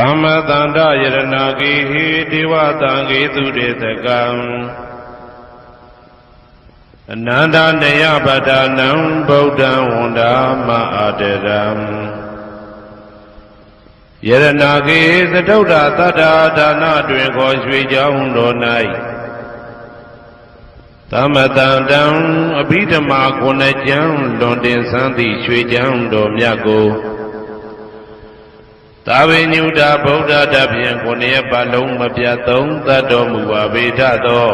သမ္တန္တယရဏဂေဟိဒေဝတံဂေသူတေတကံအနန္တနေယပဒနံဗုဒ္ဓံဝန္ဒာမအာတရံယရဏဂေသတုဒ္ဓသတ္တာဒါနတွင်ခေါ်ရွှေကြောင်းတော်၌သမတန္တံအဘိဓမ္မာခုနှစ်ကျမ်းလွန်တင်ဆန်းသည့်ရွှေကြောင်းတော်မြတ်ကိုသာဝေညုတာဗုဒ္ဓတဖြင့်ခုနှစ်ရက်ပတ်လုံးမပြတ်သုံးသတ်တော်မူပါပေထသော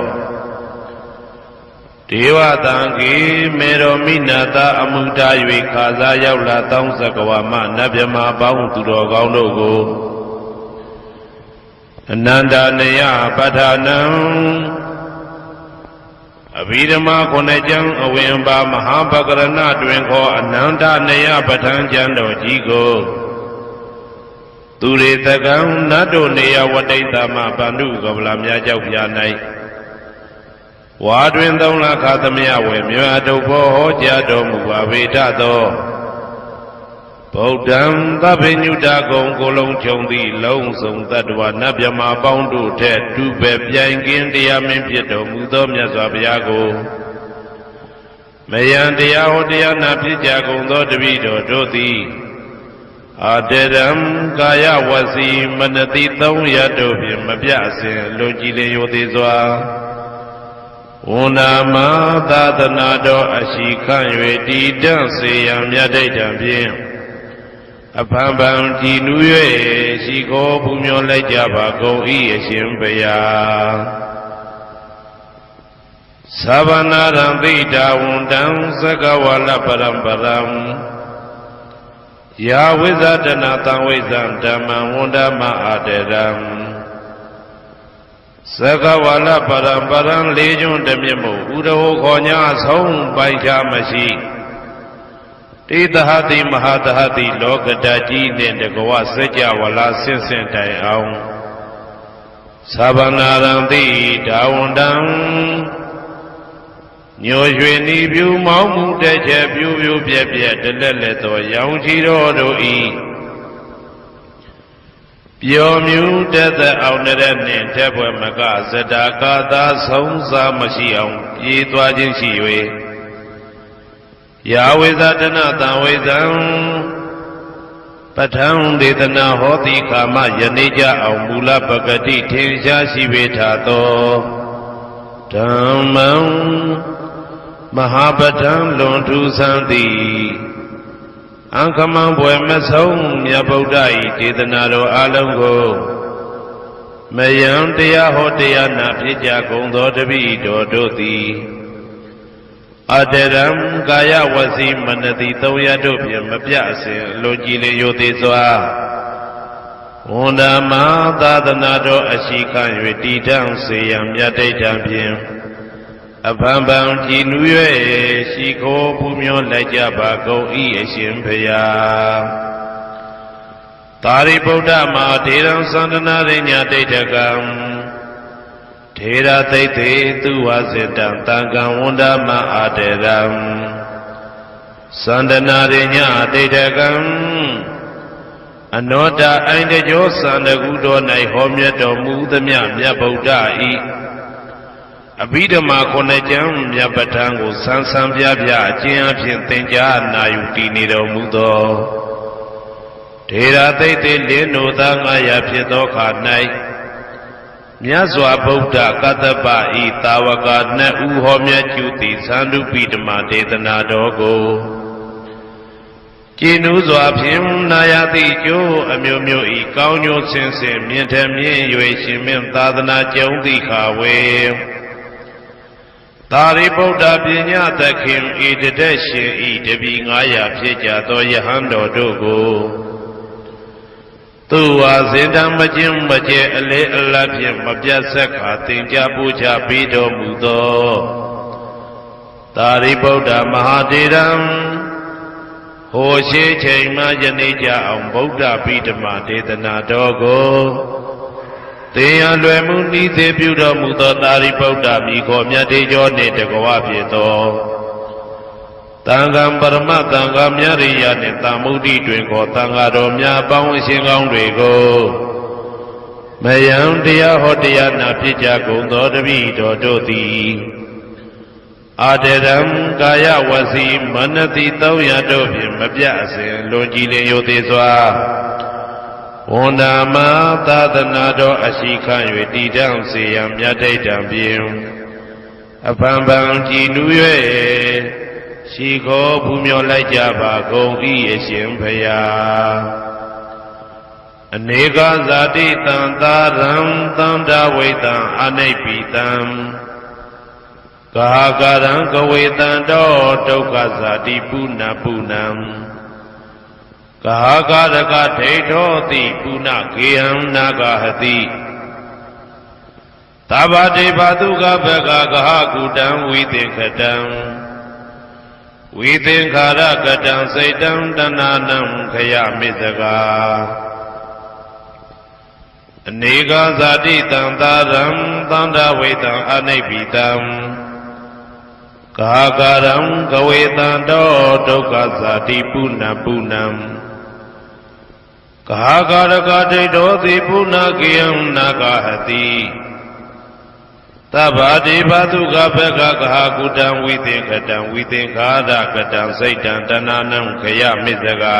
ဒေဝတံဂေမေရောမိနာတာအမှုတာ၍ခါစားရောက်လာတောင်းစကဝါမနတ်မြမာပေါင်းသူတော်ကောင်းတို့ကိုအနန္တနေယပဋ္ဌာနံအဘိဓမ္မာခုနှစ်ကျမ်းအဝင်ပါမဟာပကရဏတွင်ခေါ်အနန္တနေယပဋ္ဌာန်းကျမ်းတော်ကြီးကိုသူရေတကံနတ်တို့နေယဝတိတမဗန္ဓုကဗလာများကြောက်ပြ၌ဝါတွင်သုံးလခါသမယဝေမြတ်တုဘောဟောကြားတော်မူပါပေထသောဗုဒ္ဓံသဗ္ဗညုတကုံကိုလုံးခြုံသည့်လုံးစုံတတ္တဝနတ်မြမာပေါင်းတို့ထက်တူပဲပြိုင်ကင်းတရားမင်းဖြစ်တော်မူသောမြတ်စွာဘုရားကိုမယံတရားဟောတရားနာဖြစ်ကြကုန်သောတပည့်တော်တို့သည်အာတရံကာယဝစီမနတိ300တို့ဖြင့်မပြအစဉ်လွန်ကြည်လင်ရိုသေစွာဝန္ဒာမသာသနာတော်အရှိခန့်၍တည်တံ့စေရန်မြတ်ဒိဋ္ဌံဖြင့်အဖန်ဖန်တည်နူး၍ရှိခိုးပူမျောလိုက်ကြပါကုန်၏အရှင်ဘုရားသဗ္ဗနာရံသိတာဝန္တံသက္ကဝါလပရံပရံယာဝိဇ္ဇတနာတံဝိဇ္ဇံဓမ္မံဝန္ဒမအာတရံသက္ကဝါလပရံပရံလေးကျွန်းတမြင့်မို့ဥဒဟောခေါ်ညာဆုံးပိုင်ခြားမရှိတေသဟတိမဟာသဟတိလောကတကြီးနှင့်တကဝစัจ java လာဆင့်ဆင့်တိုင်အောင်သဗ္ဗနာရံတိဒါဝန္တံညိုရွှေနီပြူမောင်းမှုတဲ့ချက်ပြူပြူပြက်ပြက်တလက်လက်သောရောင်ချီတော်တို့ဤပျော်မြူတက်သက်အောင်တဲ့နှင့်ထက်ပွဲမကဇတာကာသာဆုံးစားမရှိအောင်ပြေးသွားခြင်းရှိ၍ယာဝိဇတနာတံဝိဇံပဋ္ဌံဒေသနာဟောတိကာမယနေ့ကြအောင်မူလပဂတိထင်ရှားရှိပေထသောဓမ္မံမဟာပဋ္ဌံလွန်ထူးဆန်းသည်အံခမံဘွယ်မဆုံးမြတ်ဗုဒ္ဓ၏ဒေသနာတော်အလုံးကိုမယံတရားဟောတရားနာဖြစ်ကြကုန်သောတပည့်တော်တို့သည်အတရံကာယဝစီမနတိ300တို့ဖြင့်မပြအစဉ်လိုကြည်လင်ရိုသေစွာဝန္ဒာမသာသနာတော်အရှိခန့်၍တည်တံ့စေရန်မြတ်ဒိဋ္ဌံဖြင့်အဖန်ဖန်ကြည်နူး၍ရှိခိုးပူမျောလိုက်ကြပါကုန်၏အရှင်ဘုရားသာရိပုတ္တမဟာထေရံသန္တနာရိညာဒိဋ္ဌကံထေရသိတ္တေသူဝစေတံတံကံဝန္ဒမအာတရံသန္တနာရိညာဒိဋ္ဌကံအနောတအိုင်တကျောသန္တကုတော်၌ဟောမြတ်တော်မူသမျှမြတ်ဗုဒ္ဓဤအဘိဓမ္မာခုနှစ်ကျမ်းမြတ်ပဋ္ဌာန်းကိုဆန်းဆန်းပြပြအကျဉ်းအဖြစ်သင်ကြားနာယူတည်နေတော်မူသောထေရသိတ္တေလင်းတို့သာ900ဖြစ်သောခါ၌မြတ်စွာဘုရားကတ္တပဤတာဝကနှစ်ဦးဟောမြတ်ကျူသည်သန္တုပိဓမ္မာဒေသနာတော်ကိုကျင့်ဥစွာဖြင့်နာယတိကျိုးအမျိုးမျိုးဤကောင်းကျိုးဆင်းဆင်းမြင့်ထက်မြင့်၍ရှင်မင်းသာသနာကျုံသည့်ခါဝေသာရိပုတ္တပညာသခင်ဤတသက်ရှင်ဤတပည့်900ဖြစ်ကြသောယဟန်တော်တို့ကိုသူဝါစင်တံမခြင်းမကျဲအလေအလတ်ဖြင့်မပြတ်ဆက်ခါသင်ကြားပူဇော်ပေးတော်မူသောသာရိပုတ္တမဟာတေရံဟိုရှိချိန်မှယနေ့ကြအောင်ဗုဒ္ဓပိဓမ္မာဒေသနာတော်ကိုသင်ရလွယ်မှုဤသေးပြုတော်မူသောသာရိပုတ္တမိခေါ်မြတ်တေကျော်နှင့်တကဝဖြစ်သောတန်ခါပရမတန်ခါမြရိယနှင့်တာမုဒ္ဒိတွင်ခေါ်တန်ခါတော်များပေါင်းအရှင်ကောင်းတွေကို မယံတရားဟောတရားနာဖြစ်ကြကုန်သောတပည့်တော်တို့သည်အာတရံကာယဝစီမနတိ300တို့ဖြင့်မပြအစဉ်လွန်ကြည်လင်ရိုသေစွာဝန္ဒာမသာသနာတော်အရှိခံ၍တည်တံ့စေရန်မြတ်တိတ်တံဖြင့်အပံပံကြည်နူး၍ရှိခေါ်ပူမျောလိုက်ကြပါကုန်၏အရှင်ဘုရားအနေကဇာတိတံသာရံသန္တာဝိတံအနိပိတံကာကာရံကဝေတံတောဒုက္ခဇာတိပုဏ္ဏပုဏ္ဏံကာကာရကဒိဋ္ဌောတိပုဏ္ဏကေယံနာဂဟတိသဗ္ဗတေဘသုကဘဂကဟကုတံဝိသင်္ခတံဝိသင်္ခာရကတံစိတ်တံတဏနံခယမိစကာအနေကဇာတိတံသာရံသန္တာဝိတံအနိပိတံကာကာရံကဝေတံတောဒုက္ခဇာတိပုဏ္ဏပုဏ္ဏံကာကာရကဒိဋ္ဌောတိပုဏ္ဏကေယံနာဂဟတိသဗ္ဗတိဘသုကဘဂကဟကုတံဝိသင်္ခတံဝိသင်္ခာရကတံစိတ်တံတဏနံခယမိစကာ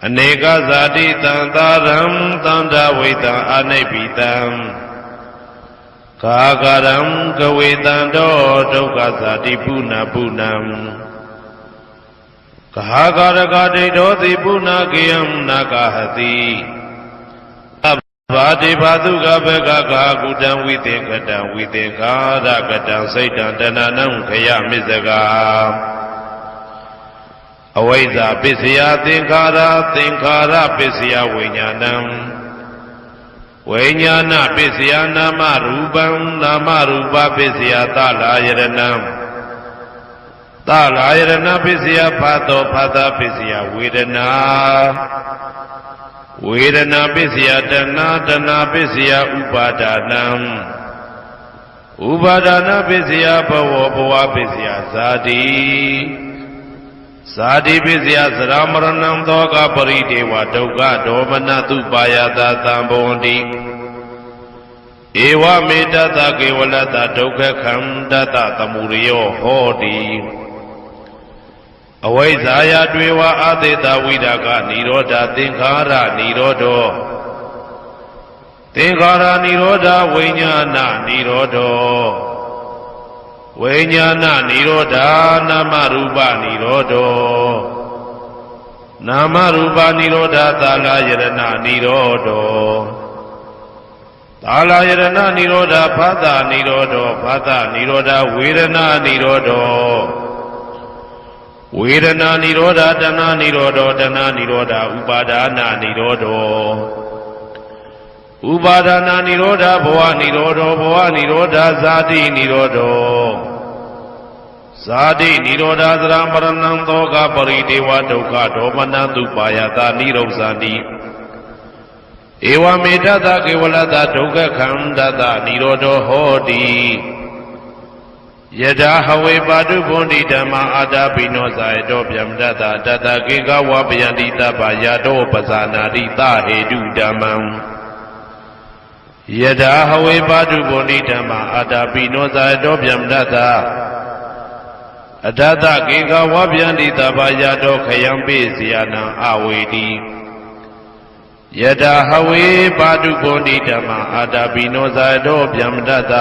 အနေကဇာတိတံသာရံသန္တာဝိတံအနိပိတံကာကာရံကဝေတံတောဒုက္ခဇာတိပုဏ္ဏပုဏ္ဏံကာကာရကဒိဋ္ဌောတိပုဏ္ဏကေယံနာဂဟတိဘာတိဘာသုကဘဂကာကုတံဝိသင်္ခတံဝိသင်္ခာရကတံစိတ်တံတဏနံခယမိစကာအဝိဇ္ဇာပစ္စယသင်္ခါရသင်္ခါရပစ္စယဝိညာဏံဝိညာဏပစ္စယနာမရူပံနာမရူပပစ္စယသလာယရဏံသလာယရဏပစ္စယဖတ်သောဖတ်တာပစ္စယဝေဒနာဝေဒနာပစ္စယတဏတဏပစ္စယဥပါဒနာဥပါဒနာပစ္စယဘဝဘဝပစ္စယဇာတိဇာတိပစ္စယသရမရဏံသောကပရိဒေဝဒုက္ခဒေါမနတုပါယတာသံဘဝန္တိဧဝမေတ္တကေဝလတဒုက္ခခန္တတသမုရိယောဟောတိအဝိဇ္ဇာယတွေဝအာသေတဝိဒါကနိရောဓသင်္ခါရနိရောဓောသင်္ခါရနိရောဓဝိညာဏနိရောဓောဝိညာဏနိရောဓနာမရူပနိရောဓောနာမရူပနိရောဓသာလယရဏနိရောဓောသာလယရဏနိရောဓဖသနိရောဓောဖသနိရောဓဝေဒနာနိရောဓောဝေဒနာနိရောဓတဏနိရောဓတဏနိရောဓဥပါဒနာနိရောဓဥပါဒနာနိရောဓဘဝနိရောဓဘဝနိရောဓဇာတိနိရောဓဇာတိနိရောဓသရမရဏံသောကပရိဒေဝဒုက္ခဒေါမနတုပါယတာနိရောဇာတိဧဝမေတ္တကေဝလတဒုက္ခခန္တတနိရောဓဟောတိယထာဟဝေပါတုဗုန်တိဓမ္မာအာတာပိနောဇာယတောဗျမတတတတကေကဝပယန္တိတပ္ပယတောပဇာနာတိသဟေတုဓမ္မံယထာဟဝေပါတုဗုန်တိဓမ္မာအာတာပိနောဇာယတောဗျမတတအတတကေကဝပယန္တိတပ္ပယတောခယံပိစီယနံအဝေတိယထာဟဝေပါတုဗုန်တိဓမ္မာအာတာပိနောဇာယတောဗျမတတ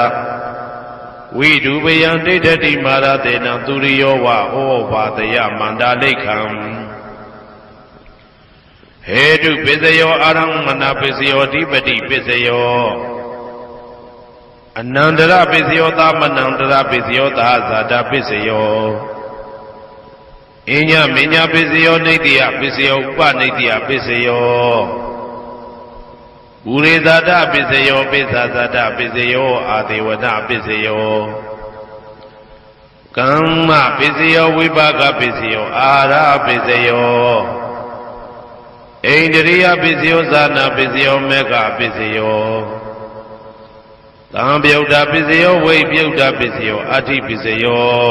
ဝိဒုပယံဒိဋ္ဌတိမာရတေနံသူရိယောဝဩဘာတယမန္တာလိခံဟေတုပစ္စယောအာရမဏပစ္စယောဓိပတိပစ္စယောအနန္တရပစ္စယောသမနန္တရပစ္စယောသာဇာတပစ္စယောအညမညပစ္စယောနိတ္တိယပစ္စယောဥပနိတ္တိယပစ္စယောဥရေဇာတပစ္စယောပိစ္ဆာဇာတပစ္စယောအာဒေဝနာပစ္စယောကမ္မပစ္စယောဝိပါကပစ္စယောအာရပစ္စယောဣန္ဒြိယပစ္စယောဇာနာပစ္စယောမေဃပစ္စယောသံပြုတ်တာပစ္စယောဝိပြုတ်တာပစ္စယောအဋ္ဌိပစ္စယော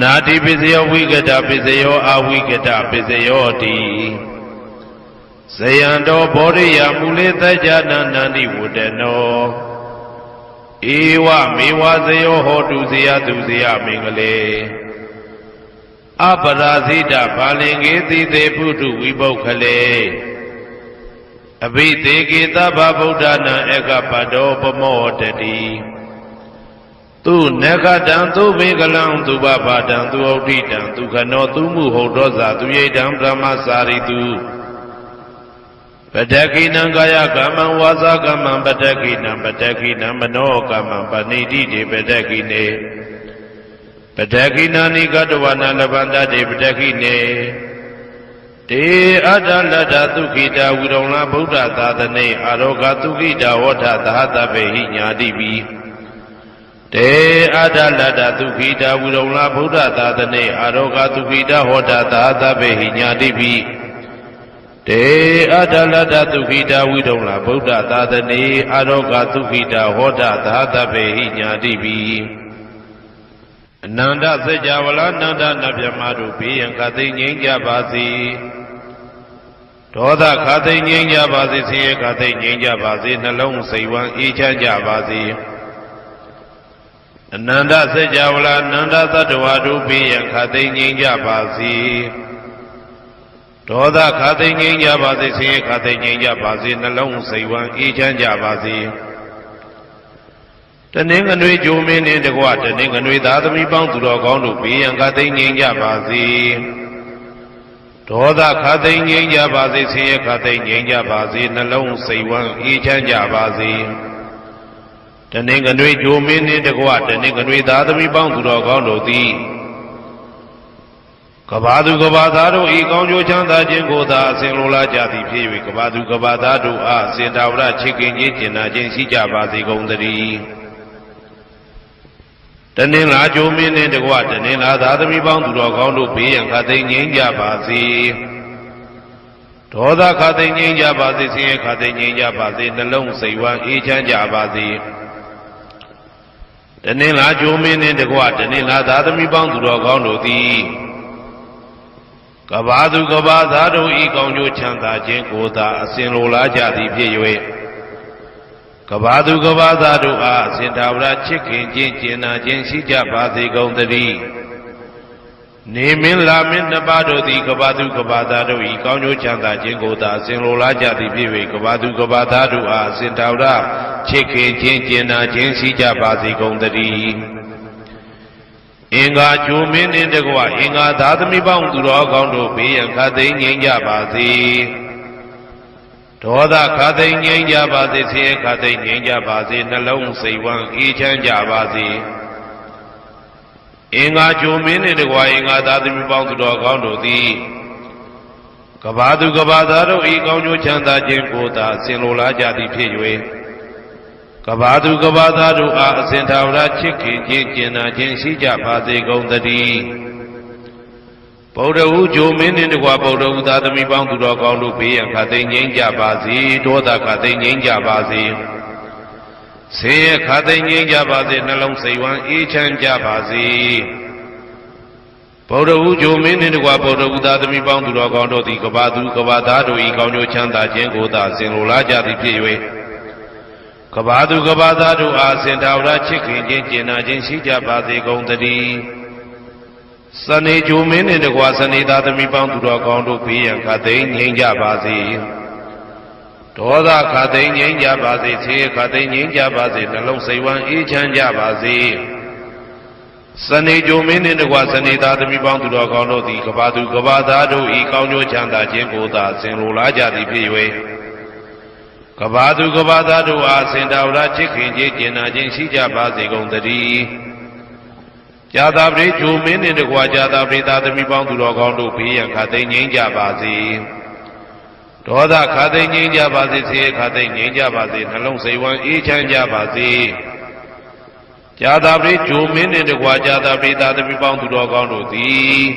နာတိပစ္စယောဝိကတပစ္စယောအဝိကတပစ္စယောတိ Zayando Bodhiya Mulita Jananandi Wudeno Ewa Mewa Zayo Hoduzia Duzia Mingale Aparazita Palingeti De Putu Vibokale Abhite Gita Babudana Eka Pado Pamotati Tu Neka Dantu Megalam Tu Baba Dantu Oditan Tu Kano Tumu Hodoza Tu Yedam Brahmasari Tu Padaki Nangaya Gaman Waza Gaman Padaki Namano Gaman Paniti de Padaki Ne Padaki Nani Gadwana Lavanda de Padaki Ne De Adalada Tukita Widona Buddha Tadane Aroga Tukita Wata Tahata Behi Nyadibi De Adalada Tukita Widona Buddha Tadane Aroga Tukita Wata Tahata Behi Nyadibi De Adalada Tukita Widona Buddha Tadane Aroga Tukita Wata Tahata Behi Nyadibi Nanda Sejavala Nanda Nabyamadu Pi and Kati Ninja Bazi Toda Kati Ninja Bazi Siya Kati Ninja Bazi Nalong Saiwan Ichanja Bazi Nanda Sejavala Nanda Tadwadu Pi and Kati Ninja Bazi Toda Kati Ninja Bazi Siya Kati Ninja Bazi Nalong Saiwan Ichanja Bazi Taning and we Jumin in the water, Ning and with Adami bound to Rogon to be and Kating Ninja Bazi. Toda Kating Ninja Bazi, see a Kating Ninja Bazi, and alone say one each and Jabazi. Taning and we Jumin in the water, Ning and with Adami bound to Rogon to thee. Kabadu Gabadaro, Egon Chanda Jingoda, Senula Jati Pivi, Kabadu Gabadado, Sentavra Chicken Yitin, Agency Jabazi Gondari. Tanin La Jumin in the water, Nila Dadami bound to Rogon to be and Kating Ninja Bazi. Toda Kating Ninja Bazi, see Kating Ninja Bazi, the long say one each and Jabazi. Tanin La Jumin in the water, Nila Dadami bound to Rogon to thee. Kabadu Gabadado, Egon Chanda, Jenkoda, Senula Jati Piwe. Kabadu Gabadadu Sintavra Chicken Jinjina Jinsi Jabazi Gondari Nimin Lamin Nabado di Kabadu Gabadadu Egon Chanda Jenkoda, Senula Jati Piwe, Kabadu Gabadadu Sintavra Chicken Jinjina Jinsi Jabazi Gondari Inga Jumin in the Gua, Inga Dadami bound to Rogondo Be and Kating Ninja Bazi Toda Kating Ninja Bazi, see Kating Ninja Bazi, Nalong say one each and Jabazi Inga Jumin in the Gua, Inga Dadami bound to Rogondo Di Kabadu Gabadaro, Egon Chanda Jenkoda, Senula Jati Piwe Kabadu Gabadadu Sentavra Chicken Jinjina Jinsi Jabazi Gondari Boda Ujumin in the Guaboda Udadami bound to Rogon to be and Kating Ninja Bazi, Toda Kating Ninja Bazi. Say Kating Ninja Bazi, Nalong say one each and Jabazi. Boda Ujumin in the Guaboda Udadami bound to Rogon to the Kabadu Kabadado Egon Chanda Jengoda, Senula Jati Piwe. Kabadu Gabadadu Sentavra Chicken Jinjina Jinsi Jabazi Gondari Sunny Jumin in the Guasani Dadami bound to Rogon to be and Kating Ninja Bazi Toda Kating Ninja Bazi, see Kating Ninja Bazi, Nalong say one each and Jabazi Sunny Jumin in the Guasani Dadami bound to Rogon to the Kabadu Gabadadu Egon Chanda Jengoda, Senula Jati Piwe Kabadu Gabadadu Sentavra Chicken Jinjina Jinsi Jabazi Gondari Jadabri Jumin in the Guajadabri Dadami bound to Rogon to be and Kating Ninja Bazi Toda Kating Ninja Bazi, see Kating Ninja Bazi, Nalong say one each and Jabazi Jadabri Jumin in the Guajadabri Dadami bound to Rogon to thee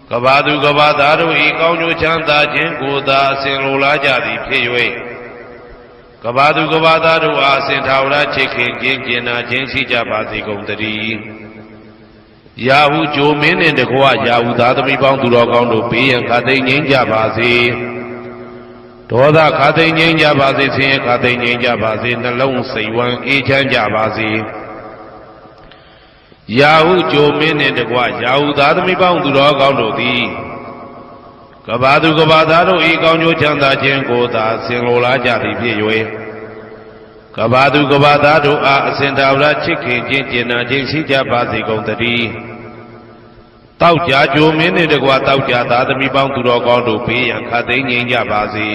Kabadu Gabadadu Egon Chanda Jenkoda, Senula Jati Piwe Kabadu Gabadadu Sentavra Chicken Jinjina Jinsi Jabazi Gondari Yahu Jumin in the Gua Yahu Dadami bound to Rogon to be and Kating Ninja Bazi ဒေါသခါသိငြိမ်းကြပါစေဆင်းရဲခါသိငြိမ်းကြပါစေနှလုံးစိတ်ဝမ်းအေးချမ်းကြပါစေရာဟုကြိုမင်းနှင့်တကွရာဟုသားသမီးပေါင်းသူတော်ကောင်းတို့သည်ကဘာသူကဘာသားတို့ဤကောင်းကျိုးချမ်းသာခြင်းကိုသာဆင်လိုလားကြသည်ဖြစ်၍ကဘာသူကဘာသားတို့အားအစဉ်သာဝရချစ်ခင်ခြင်းကျင်နာခြင်းရှိကြပါစေကုန်သတည်းတောက်ကြကြိုမင်းနှင့်တကွတောက်ကြသားသမီးပေါင်းသူတော်ကောင်းတို့ဘေးရန်ခါသိငြိမ်းကြပါစေ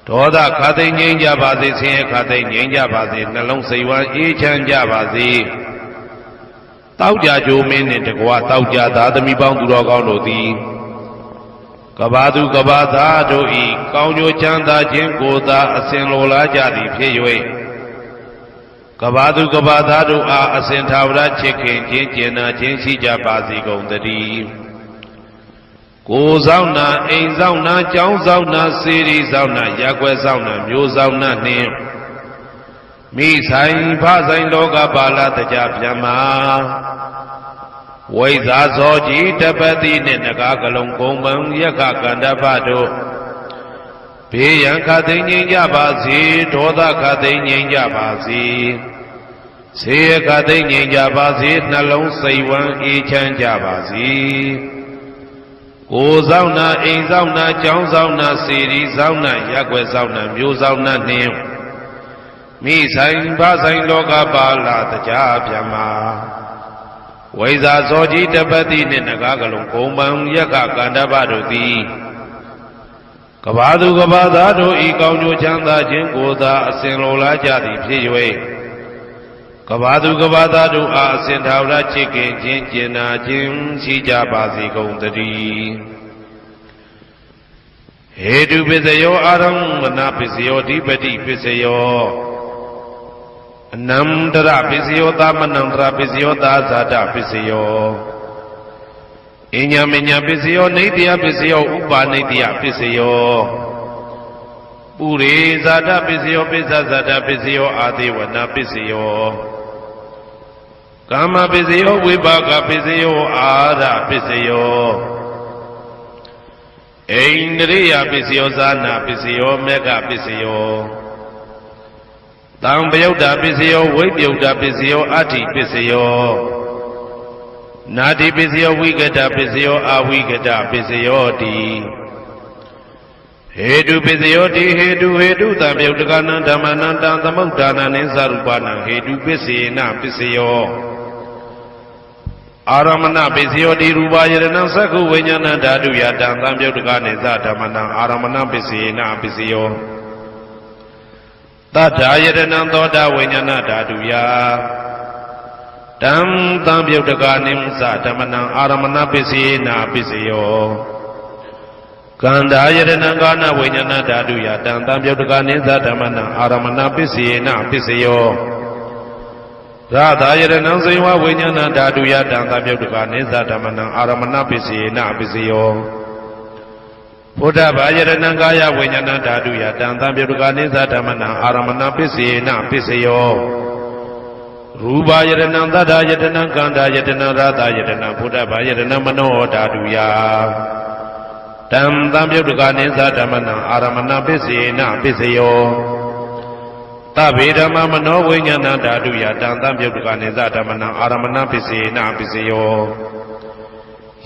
ဒေါသခါသိငြိမ်းကြပါစေဆင်းရဲခါသိငြိမ်းကြပါစေနှလုံးစိတ်ဝမ်းအေးချမ်းကြပါစေတောက်ကြကြိုမင်းနှင့်တကွတောက်ကြသားသမီးပေါင်းသူတော်ကောင်းတို့သည်ကဘာသူကဘာသားတို့ဤကောင်းကျိုးချမ်းသာခြင်းကိုသာအစဉ်လိုလားကြသည်ဖြစ်၍ကဘာသူကဘာသားတို့အားအစဉ်သာဝရချစ်ခင်ခြင်းကျင်နာခြင်းရှိကြပါစေကုန်သတည်းကိုယ်ဆောင်နာအိမ်ဆောင်နာကျောင်းဆောင်နာစေရီဆောင်နာရက်ွယ်ဆောင်နာမျိုးဆောင်နာနှင့်မိဆိုင်ဖဆိုင်လောကပါဠတကြဗျမဝိဇာဇောကြီးတပတိနှင့်နဂါကလုံးကုံပံယက္ခကန္တပတို့ဘေးရန်ခသိငြိမ်းကြပါစေဒေါသခသိငြိမ်းကြပါစေဆေးခသိငြိမ်းကြပါစေနှလုံးစိတ်ဝမ်းအေးချမ်းကြပါစေကိုယ်ဆောင်နာအိမ်ဆောင်နာကျောင်းဆောင်နာစေရီဆောင်နာရက်ွယ်ဆောင်နာမျိုးဆောင်နာနှင့်မိဆိုင်ဖဆိုင်လောကပါဠတကြဗျမဝိဇာဇောကြီးတပတိနှင့်နဂါကလုံးကုံပံယက္ခကန္တပတို့သည်ကဘာသူကဘာသားတို့ဤကောင်းကျိုးချမ်းသာခြင်းကိုသာအစဉ်လိုလားကြသည်ဖြစ်၍ကဘာသူကဘာသားတို့အားအစဉ်သာဝရချစ်ခင်ခြင်းကျင်နာခြင်းရှိကြပါစေကုန်သတည်းဟေတုပစ္စယောအာရမဏပစ္စယောဓိပတိပစ္စယောအနန္တရပစ္စယောသမနန္တရပစ္စယောသာဇာတပစ္စယောအညမညပစ္စယောနေတယပစ္စယောဥပါနေတယပစ္စယောပုရိဇာတပစ္စယောပိစ္ဆဇာတပစ္စယောအာသေဝနာပစ္စယောကာမပစ္စယောဝိပါကပစ္စယောအာရပစ္စယောဣန္ဒြိယပစ္စယောဇာနာပစ္စယောမေဃပစ္စယောတံပယုတ်တာပစ္စယောဝိပယုတ်တာပစ္စယောအဋ္ဌိပစ္စယောနာတိပစ္စယောဝိကတပစ္စယောအဝိကတပစ္စယောတိဟေတုပစ္စယောတိဟေတုတံပယုတ်တကနံဓမ္မနံတံသမုဋ္ဌာနံနိသရူပနံဟေတုပစ္စေနပစ္စယောအာရမဏပစ္စယောတိရူပယရဏံသက္ခုဝိညာဏဓာတုယတံသံပယုတ်တကနိသဓမ္မနံအာရမဏပစ္စေနပစ္စယောသတ္ထာယတနံသောတာဝိညာဏဓာတုယတံသံပယုတ်တကနိသဓမ္မနံအာရမဏပစ္စေနပစ္စယောကန္တာယတနံကာနဝိညာဏဓာတုယတံသံပယုတ်တကနိသဓမ္မနံအာရမဏပစ္စေနပစ္စယောရာသာယတနံဇိဝဝိညာဏဓာတုယတံသံပယုတ်တကနိသဓမ္မနံအာရမဏပစ္စေနပစ္စယောဘုဒ္ဓဘာယရဏံကာယဝိညာဏဓာတုယတံသံပယုတ်တကနိသဓမ္မနံအာရမဏပစ္စေနပစ္စယောရူပယရဏံသတ္တယတနံကန္တာယတနံရာသာယတနံဘုဒ္ဓဘာယရဏံမနောဓာတုယတံသံပယုတ်တကနိသဓမ္မနံအာရမဏပစ္စေနပစ္စယောသဗ္ဗေဓမ္မမနောဝိညာဏဓာတုယတံသံပယုတ်တကနိသဓမ္မနံအာရမဏပစ္စေနပစ္စယော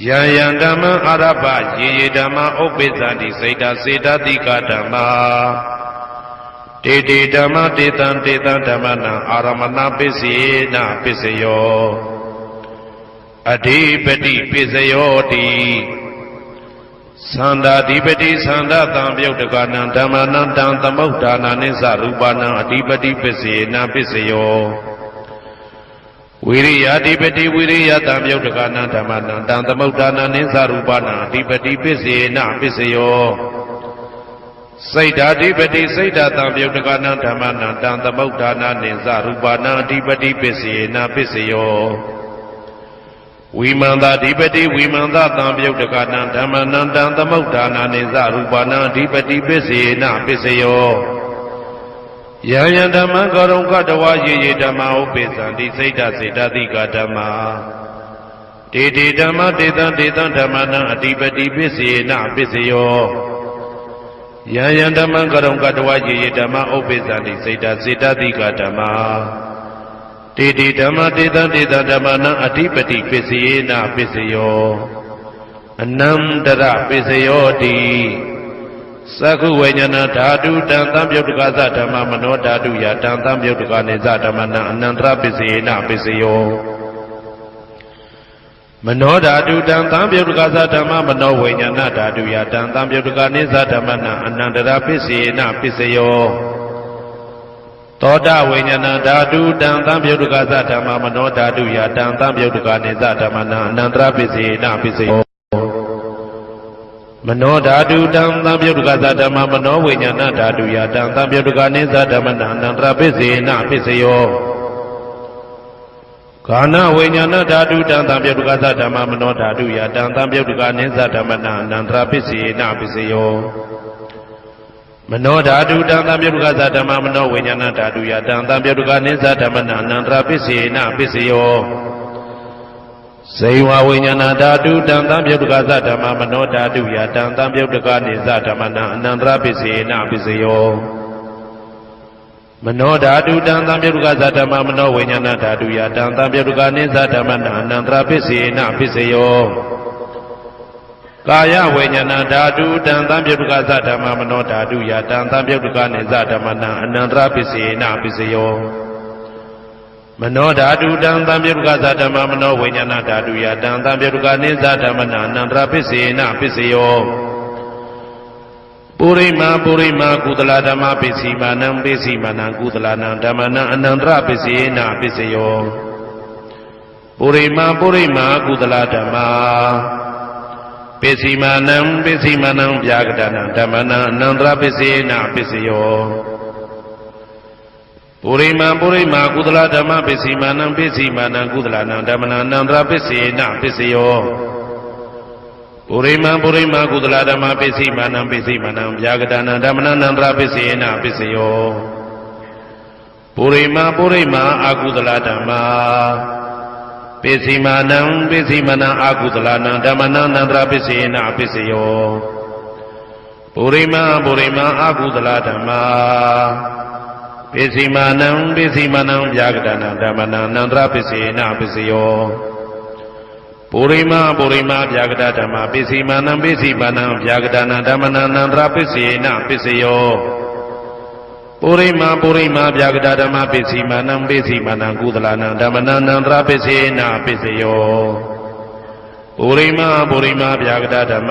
ယံယံဓမ္မအာရပယေယေဓမ္မဥပ္ပိသန္တိစိတ်တစေတတိကဓမ္မာတေတေဓမ္မတေတံဓမ္မနံအာရမဏပစ္စေနပစ္စယောအဓိပတိပစ္စယောတိသန္တာဓိပတိသန္တာတံပယုတ်တကနံဓမ္မနံတံသမုဋ္ဌာနာနိသရူပနံအဓိပတိပစ္စေနပစ္စယောဝိရိယဓိပတိဝိရိယတံပယုတ်တကနံဓမ္မနံတံသမုဋ္ဌာနာနိသရူပနံအဓိပတိပစ္စေနပစ္စယောစိတ်ဓာဓိပတိစိတ်ဓာတံပယုတ်တကနံဓမ္မနံတံသမုဋ္ဌာနာနိသရူပနံအဓိပတိပစ္စေနပစ္စယောဝိမန္တဓိပတိဝိမန္တတံပယုတ်တကနံဓမ္မနံတံသမုဋ္ဌာနာနိသရူပနံအဓိပတိပစ္စေနပစ္စယောယံယံဓမ္မံကောရုံကတဝါယေယေဓမ္မဥပ္ပိသန္တိစိတ်ဓာစေတတိကဓမ္မာတေတေဓမ္မတေတံဓမ္မနံအဓိပတိပစ္စေနပစ္စယော ယံယံဓမ္မံကရုံကတဝယေယေဓမ္မဥပ္ပိသန္တိစေတစေတတိကဓမ္မတေတိဓမ္မတေတံတေတဓမ္မနံအဓိပတိပစ္စယေနပစ္စယောအနန္တရပစ္စယောတိသက္ခုဝိညာဏဓာတုတံသံပြုတ်တကသဓမ္မမနောဓာတုယတံသံပြုတ်တကနေသဓမ္မနံအနန္တရပစ္စယေနပစ္စယောမနောဓာတုတံသံပြုတ်တကသဓမ္မမနောဝိညာဏဓာတုယတံသံပြုတ်တကနေသဓမ္မနံအနန္တရပစ္စယေနပစ္စယောသောတဝိညာဏဓာတုတံသံပြုတ်တကသဓမ္မမနောဓာတုယတံသံပြုတ်တကနေသဓမ္မနံအနန္တရပစ္စယေနပစ္စယောမနောဓာတုတံသံပြုတ်တကသဓမ္မမနောဝိညာဏဓာတုယတံသံပြုတ်တကနေသဓမ္မနံအနန္တရပစ္စယေနပစ္စယောကာဏဝိညာဏဓာတုတံသံပြုတ်တကသဓမ္မမနောဓာတုယတံသံပြုတ်တကနေသဓမ္မနံအနန္တရပစ္စယေနပစ္စယောမနောဓာတုတံသံပြုတ်တကသဓမ္မမနောဝိညာဏဓာတုယတံသံပြုတ်တကနေသဓမ္မနံအနန္တရပစ္စယေနပစ္စယောဇေဝဝိညာဏဓာတုတံသံပြုတ်တကသဓမ္မမနောဓာတုယတံသံပြုတ်တကနေသဓမ္မနံအနန္တရပစ္စယေနပစ္စယောမနောဓာတုတံသံပြုတ်တကသဓမ္မမနောဝိညာဏဓာတုယတံသံပြုတ်တကနေသဓမ္မနံအနန္တရပစ္စယေနပစ္စယောကာယဝိညာဏဓာတုတံသံပြုတ်တကသဓမ္မမနောဓာတုယတံသံပြုတ်တကနေသဓမ္မနံအနန္တရပစ္စယေနပစ္စယောမနောဓာတုတံသံပြုတ်တကသဓမ္မမနောဝိညာဏဓာတုယတံသံပြုတ်တကနေသဓမ္မနံအနန္တရပစ္စယေနပစ္စယောပုရိမာပုရိမာကုသလဓမ္မပစ္စည်းမာနံပစ္စည်းမာနံကုသလနံဓမ္မနံအနန္တရပစ္စယေနပစ္စယောပုရိမာပုရိမာကုသလဓမ္မပစ္စည်းမာနံပစ္စည်းမာနံဗျာကတနံဓမ္မနံအနန္တရပစ္စယေနပစ္စယောပုရိမာပုရိမာကုသလဓမ္မပစ္စည်းမာနံပစ္စည်းမာနံကုသလနံဓမ္မနံအနန္တရပစ္စယေနပစ္စယောပုရိမာပုရိမာကုသလဓမ္မပစ္စည်းမာနံပစ္စည်းမာနံဗျာကတနံဓမ္မနံအနန္တရပစ္စယေနပစ္စယောပုရိမာပုရိမာအာကုသလဓမ္မပစ္စည်းမာနံပစ္စည်းမာနံအာကုသလနံဓမ္မနံအနန္တရပစ္စယေနပစ္စယောပုရိမာပုရိမာအာကုသလဓမ္မပစ္စည်းမာနံပစ္စည်းမာနံဗျာကတနံဓမ္မနံအနန္တရပစ္စယေနပစ္စယောပုရိမာပုရိမာဗျာကတဓမ္မပစ္စည်းမာနံပစ္စည်းမာနံဗျာကတနံဓမ္မနံအနန္တရပစ္စယေနပစ္စယောပုရိမာပုရိမာဗျာကတဓမ္မပစ္စည်းမာနံပစ္စည်းမာနံကုသလနံဓမ္မနံအနန္တရပစ္စယေနပစ္စယောပုရိမာပုရိမာဗျာကတဓမ္မ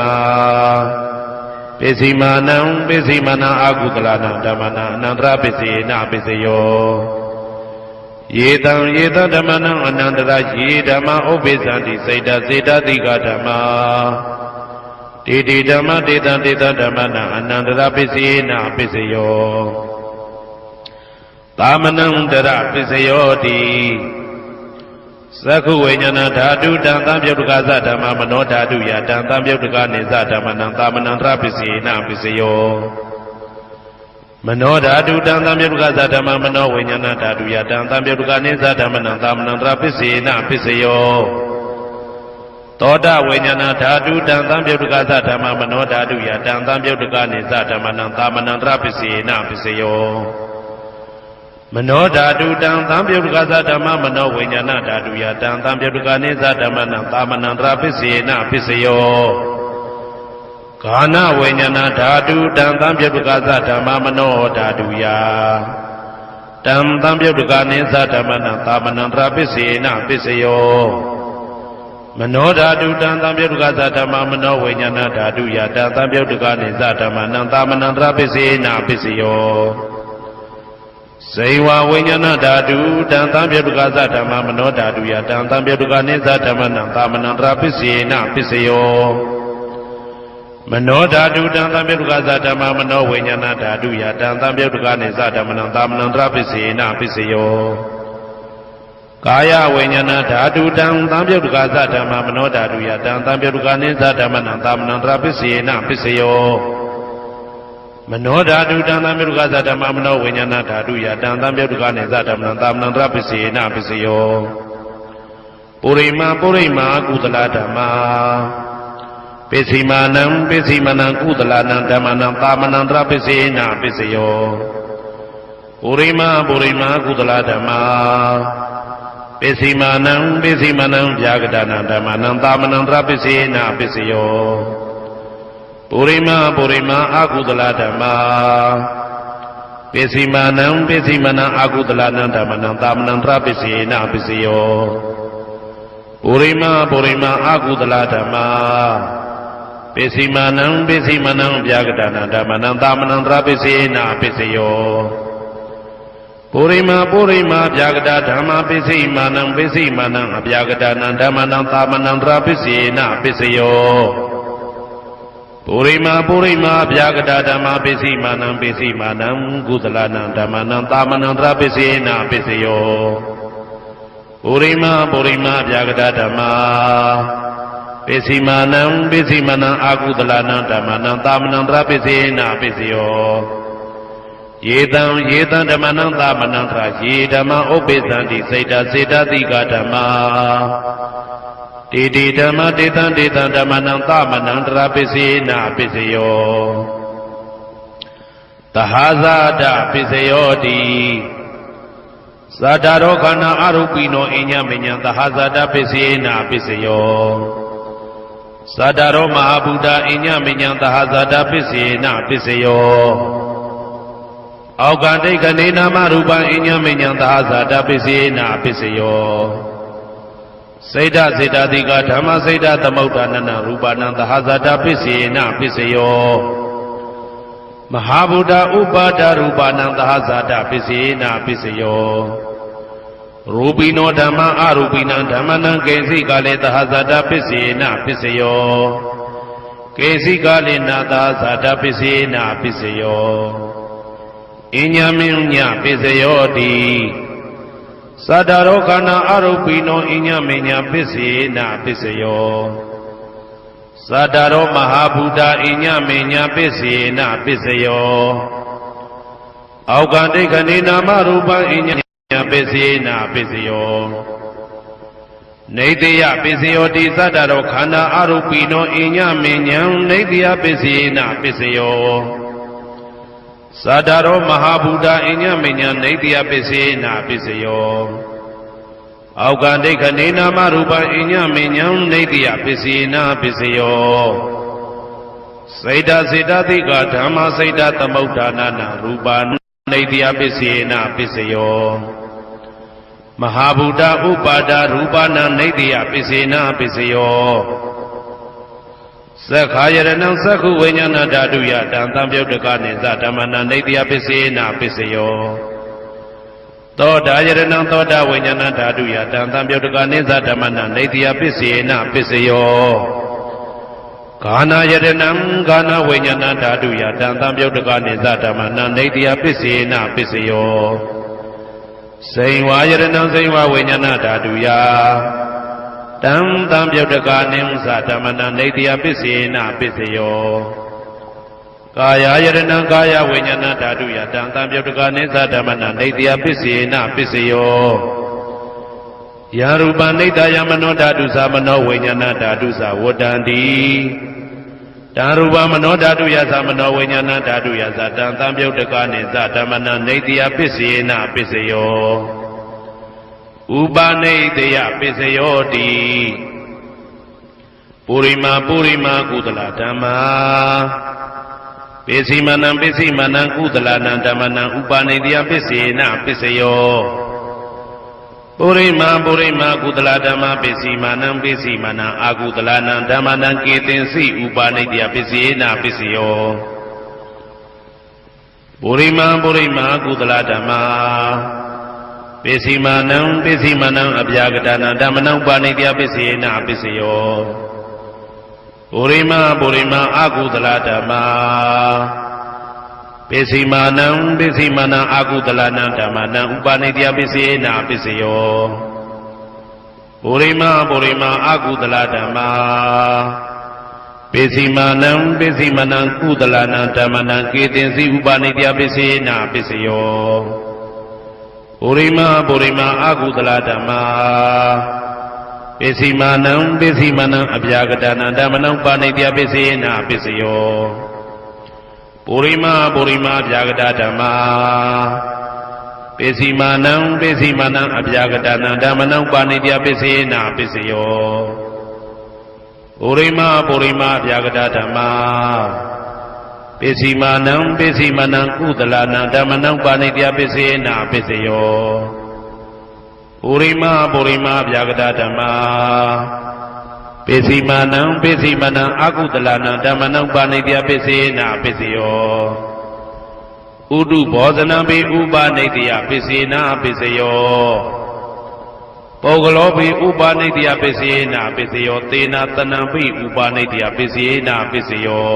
ပစ္စည်းမာနံပစ္စည်းမာနံအာကုသလနံဓမ္မနံအနန္တရပစ္စယေနပစ္စယောယေတံယေတဓမ္မနံအနန္တရယေဓမ္မဥပ္ပိသန္တိစေတစေတတိကဓမ္မတေတိဓမ္မတေတံတေတဓမ္မနံအနန္တရပစ္စယေနပစ္စယောသာမနံတရပစ္စယောတိသက္ခုဝိညာဏဓာတုတံသံပြုတ်တကသဓမ္မမနောဓာတုယတံသံပြုတ်တကနေသဓမ္မနံသာမနံတရပစ္စယေနပစ္စယောမနောဓာတုတံသံပြုတ်တကသဓမ္မမနောဝိညာဏဓာတုယတံသံပြုတ်တကနေသဓမ္မနံသာမနံတရပစ္စယေနပစ္စယောသောတဝိညာဏဓာတုတံသံပြုတ်တကသဓမ္မမနောဓာတုယတံသံပြုတ်တကနေသဓမ္မနံသာမနံတရပစ္စယေနပစ္စယောမနောဓာတုတံသံပြုတ်တကသဓမ္မမနောဝိညာဏဓာတုယတံသံပြုတ်တကနေသဓမ္မနံသာမနံတရပစ္စယေနပစ္စယောကာဏဝိညာဏဓာတုတံသံပြုတ်တကသဓမ္မမနောဓာတုယတံသံပြုတ်တကနေသဓမ္မနံသာမနံတရပစ္စယေနပစ္စယောမနောဓာတုတံသံပြုတ်တကသဓမ္မမနောဝိညာဏဓာတုယတံသံပြုတ်တကနေသဓမ္မနံသာမနံတရပစ္စယေနပစ္စယောဇေဝဝိညာဏဓာတုတံသံပြုတ်တကသဓမ္မမနောဓာတုယတံသံပြုတ်တကနေသဓမ္မနံသာမနံတရပစ္စယေနပစ္စယောမနောဓာတုတံသံပြုတ်တကသဓမ္မမနောဝိညာဏဓာတုယတံသံပြုတ်တကနေသဓမ္မနံသာမနံတရပစ္စယေနပစ္စယောကာယဝိညာဏဓာတုတံသံပြုတ်တကသဓမ္မမနောဓာတုယတံသံပြုတ်တကနေသဓမ္မနံသာမနံတရပစ္စယေနပစ္စယောမနောဓာတုတံသံပြုတ်တကသဓမ္မမနောဝိညာဏဓာတုယတံသံပြုတ်တကနေသဓမ္မနံသာမနံတရပစ္စယေနပစ္စယောပုရိမာပုရိမာကုသလဓမ္မပ ပိစိမာနံပိစိမနံကုသလနံဓမ္မနံသာမနံတရပိစေနပိစယောပုရိမပုရိမကုသလဓမ္မာပိစိမာနံပိစိမနံဗျာဂဒနာဓမ္မနံသာမနံတရပိစေနပိစယောပုရိမပုရိမအကုသလဓမ္မာပိစိမာနံပိစိမနံအကုသလနံဓမ္မနံသာမနံတရပိစေနပိစယောပုရိမပုရိမအကုသလဓမ္မာပိစိမာနံပိစိမနံဗျာဂဒနာဓမ္မနံသာမနံတရပိစေနပိစယောပုရိမပုရိမဗျာဂဒဓမ္မပိစိမာနံပိစိမာနံအဗျာဂဒနာဓမ္မနံသာမနံတရပိစေနပိစယောပုရိမပုရိမဗျာဂဒဓမ္မပိစိမာနံပိစိမာနံကုသလနံဓမ္မနံသာမနံတရပိစေနပိစယောပုရိမပုရိမဗျာဂဒဓမ္မပိစိမာနံပိစိမနံအာကုသလနံဓမ္မနံသာမနံတရပိစေနပိစယောယေတံဓမ္မနံသာမနံတရယေဓမ္မဥပ္ပိသန္တိစေတစေတတိကဓမ္မာတေတိဓမ္မတေတံဓမ္မနံသာမနံတရပိစေနပိစယောသဟာဇာတပိစယောတိဇာတာရောခန္ဓာအရုပိနောအညမညံသဟာဇာတပိစေနပိစယောဇာတာရောမဟာဗုဒ္ဓအညမညံသဟာဇာတပိစေနပိစယောအောက်ကတိတ်ကနေနာမရူပအညမညံသဟာဇာတပိစေနပိစယောစေတစေတတိကဓမ္မစေတသမုဋ္ဌာနနရူပနံသဟာဇာတပိစေနပိစယောမဟာဗုဒ္ဓဥပါဒရူပနံသဟာဇာတပိစေနပိစယောရူပိနောဓမ္မအရူပိနံဓမ္မနံကေစိကလေသဟာဇာတပိစေနပိစယောကေစိကလေနာသဟာဇာတပိစေနပိစယောအညမင်းညပိစယောတိသတ္တရောခန္ဓာအရုပိနောအညမညပိစေနပိစယောသတ္တရောမဟာဗုဒ္ဓအညမညပိစေနပိစယောအောက်ကတိတ်ခဏိနာမရူပအညပိစေနပိစယောနေတယပိစယောတိသတ္တရောခန္ဓာအရုပိနောအညမညံနေတယပိစေနပိစယောသတ္တရောမဟာဗုဒ္ဓအညမညံနေတယပိစေနပိစယောအောက်ကတိတ်ခဏိနာမရူပအညမညံနေတယပိစေနပိစယောစေတစေတတိကဓမ္မစေတသမုဋ္ဌာနနာရူပနေတယပိစေနပိစယောမဟာဗုဒ္ဓဥပါဒရူပနာနေတယပိစေနပိစယောသက္ခာယရဏံသက္ခုဝိညာဏဓာတုယတံသံပြုတ်တကနေသဓမ္မနာနေတယပိစေနပိစယောသောတာယရဏံသောတာဝိညာဏဓာတုယတံသံပြုတ်တကနေသဓမ္မနာနေတယပိစေနပိစယောဂာနာယရဏံဂာနာဝိညာဏဓာတုယတံသံပြုတ်တကနေသဓမ္မနာနေတယပိစေနပိစယောစိန်ဝါယရဏံစိန်ဝါဝိညာဏဓာတုယတံသံပြုတ်တကနေသဓမ္မနာနေတယပိစေနပိစယောကာယယရဏံကာယဝိညာဏဓာတုယတံသံပြုတ်တကနေသဓမ္မနာနေတယပိစေနပိစယောယရူပနိတယမနောဓာတုသမနောဝိညာဏဓာတုသဝတ္တန္တိတံရူပမနောဓာတုယသမနောဝိညာဏဓာတုယသတံသံပြုတ်တကနေသဓမ္မနာနေတယပိစေနပိစယောဥပနိတယပိစယောတိပုရိမာပုရိမာကုသလဓမ္မာပိစိမနံပိစိမနံကုသလနံဓမ္မနံဥပနိတယပိစေနပိစယောပုရိမာပုရိမာကုသလဓမ္မပိစိမနံပိစိမနံအာကုသလနံဓမ္မနံကေတင်စိဥပနိတယပိစေနပိစယောပုရိမာပုရိမာကုသလဓမ္မာပိစိမနံပိစိမနံအဗျာကတနာဓမ္မနံဥပနိတယပိစေနပိစယောပုရိမာပုရိမာအာကုသလဓမ္မာပိစိမာနံပိစိမနံအာကုသလနံဓမ္မနံဥပနိတယပိစေနပိစယောပုရိမာပုရိမာအာကုသလဓမ္မာပိစိမာနံပိစိမနံကုသလနံဓမ္မနံကေတင်စိဥပနိတယပိစေနပိစယောပုရိမာပုရိမာအာကုသလဓမ္မာပ ပိစီမာနံပိစီမာနံအပြာကတနာဓမ္မနံပါဏိတယပိစေနာပိစယောပုရိမပုရိမအပြာကတဓမ္မာပိစီမာနံပိစီမာနံအပြာကတနာဓမ္မနံပါဏိတယပိစေနာပိစယောပုရိမပုရိမအပြာကတဓမ္မာပိစီမာနံပိစီမာနံကုသလနာဓမ္မနံပါဏိတယပိစေနာပိစယောပုရိမပုရိမဗျာကတဓမ္မာပိစီမာနံပိစီမာနံအကုသလနံဓမ္မနံပါဏိတယပိစေနာပိစယောဥဒုဘောဇနံပိဥပနိတယပိစေနာပိစယောပုဂ္ဂလောပိဥပနိတယပိစေနာပိစယောသေနာတနံပိဥပနိတယပိစေနာပိစယော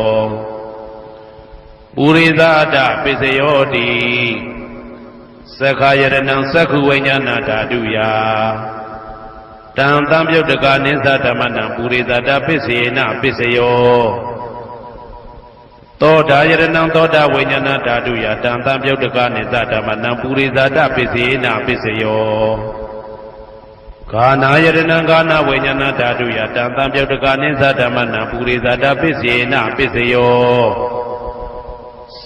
ပုရိသဒပိစယောတိသက္ခာယရဏံသက္ခုဝိညာဏဓာတုယတံသံပြုတ်တကနိသဓမ္မနံပုရိသတပစ္စေနပစ္စယောသောတာယရဏံသောတာဝိညာဏဓာတုယတံသံပြုတ်တကနိသဓမ္မနံပုရိသတပစ္စေနပစ္စယောဂာနာယရဏံဂာနာဝိညာဏဓာတုယတံသံပြုတ်တကနိသဓမ္မနံပုရိသတပစ္စေနပစ္စယော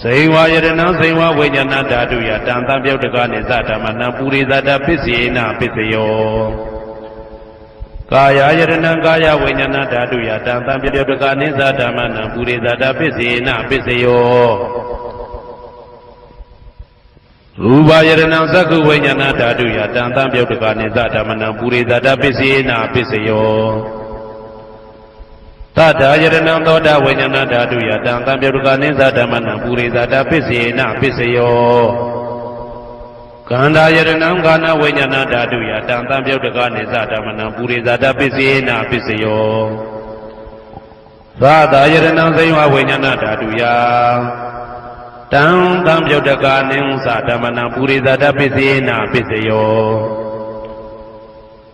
စေဝါယရဏံစေဝဝိညာဏဓာတုယတံသံပြုတ်တကနိသဓမ္မနံပုရိသတပစ္စေနပစ္စယောကာယယရဏံကာယဝိညာဏဓာတုယတံသံပြုတ်တကနိသဓမ္မနံပုရိသတပစ္စေနပစ္စယောရူပယရဏံသက္ခုဝိညာဏဓာတုယတံသံပြုတ်တကနိသဓမ္မနံပုရိသတပစ္စေနပစ္စယောသတ္တယရဏံသောတာဝိညာဏဓာတုယတံသံပြုတ်တကနိသဓမ္မနံပုရိသတပစ္စေနပစ္စယောကန္တာယရဏံကာနဝိညာဏဓာတုယတံသံပြုတ်တကနိသဓမ္မနံပုရိသတပစ္စေနပစ္စယောသာသာယရဏံသိဝဝိညာဏဓာတုယတံသံပြုတ်တကနိသဓမ္မနံပုရိသတပစ္စေနပစ္စယော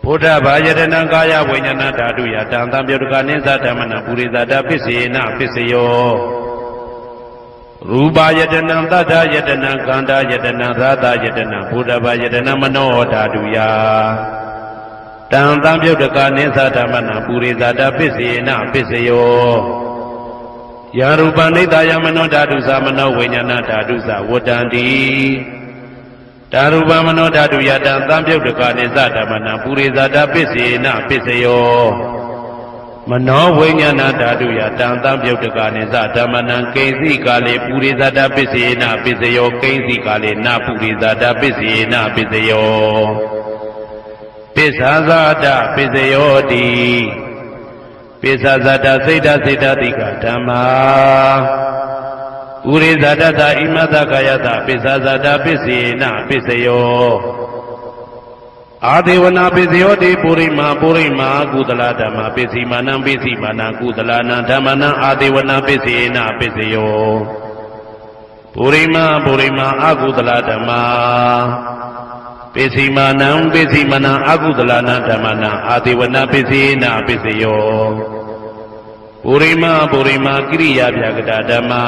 ဘုဒ္ဓဘာယတနာကာယဝိညာဏဓာတုယတံသံပြုတ်တကနိသဓမ္မနံပုရိသတပစ္စေနပစ္စယောရူပယတနာသတ္တယတနာကန္တာယတနာသာသယတနာဘုဒ္ဓဘာယတနာမနောဓာတုယတံသံပြုတ်တကနိသဓမ္မနံပုရိသတပစ္စေနပစ္စယောယရူပနိတယမနောဓာတုသမနောဝိညာဏဓာတုသဝတ္တန္တိဓာရူပမနောဓာတုယတံသံပြုတ်တကနိသဓမ္မနံပုရိသတပစ္စေနပစ္စယောမနောဝိညာဏဓာတုယတံသံပြုတ်တကနိသဓမ္မနံကိဉ္စီကာလေပုရိသတပစ္စေနပစ္စယောကိဉ္စီကာလေနပုရိသတပစ္စေနပစ္စယောပစ္ဆာဇာတပစ္စယောတိပစ္ဆာဇာတစိတ်တစိတ်တတိကဓမ္မာဥရိဇာတသဣမတကာယတပစ္ဆာဇာတပစ္စေနပစ္စယောအာဒေဝနာပစ္စယောတိပုရိမာပုရိမာကုသလဓမ္မပစ္စီမာနံပစ္စီမာနံကုသလနံဓမ္မနံအာဒေဝနာပစ္စေနပစ္စယောပုရိမာပုရိမာအကုသလဓမ္မာပစ္စီမာနံပစ္စီမာနံအကုသလနံဓမ္မနံအာဒေဝနာပစ္စေနပစ္စယောပုရိမာပုရိမာကိရိယာဗျာကတဓမ္မာ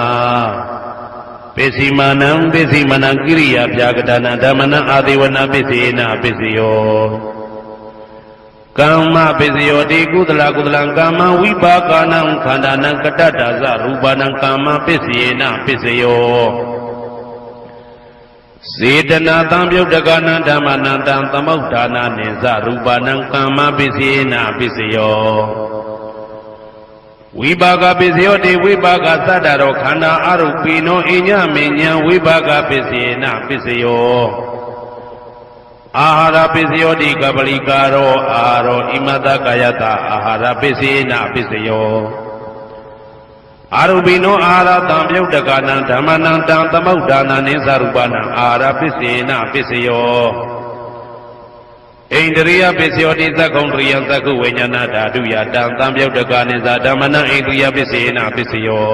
ပစ္စီမာနံပစ္စီမာနံကိရိယာဗျာကတနာဓမ္မနံအာဒေဝနာပစ္စေနပစ္စယောကမ္မပစ္စယောတိကုသလကုသလံကာမဝိပါကနံခန္ဓာနံကတ္တတသရူပနံကာမပစ္စေနပစ္စယောစေတနာသံပြုတ်တကနံဓမ္မနံတံသမုဋ္ဌာနာနိသရူပနံကာမပစ္စေနပစ္စယောဝိပါကပစ္စယောတိဝိပါကသတ္တရောခန္ဓာအရုပိနောအညမေညာဝိပါကပစ္စေနပစ္စယောအာဟာရပစ္စယောတိကပလိကာရောအာရောဣမတကာယတအာဟာရပစ္စေနပစ္စယောအာရုပိနောအာဟာရတံပြုတ်တကနံဓမ္မနံတံသမုဋ္ဌာနာနိသရူပနံအာဟာရပစ္စေနပစ္စယောဣန္ဒရိယပစ္စယောတိသက္ကုံတရိယသက္ခုဝိညာဏဓာတုယတံသံပြုတ်တကနိသဓမ္မနံဣန္ဒရိယပစ္စေနပစ္စယော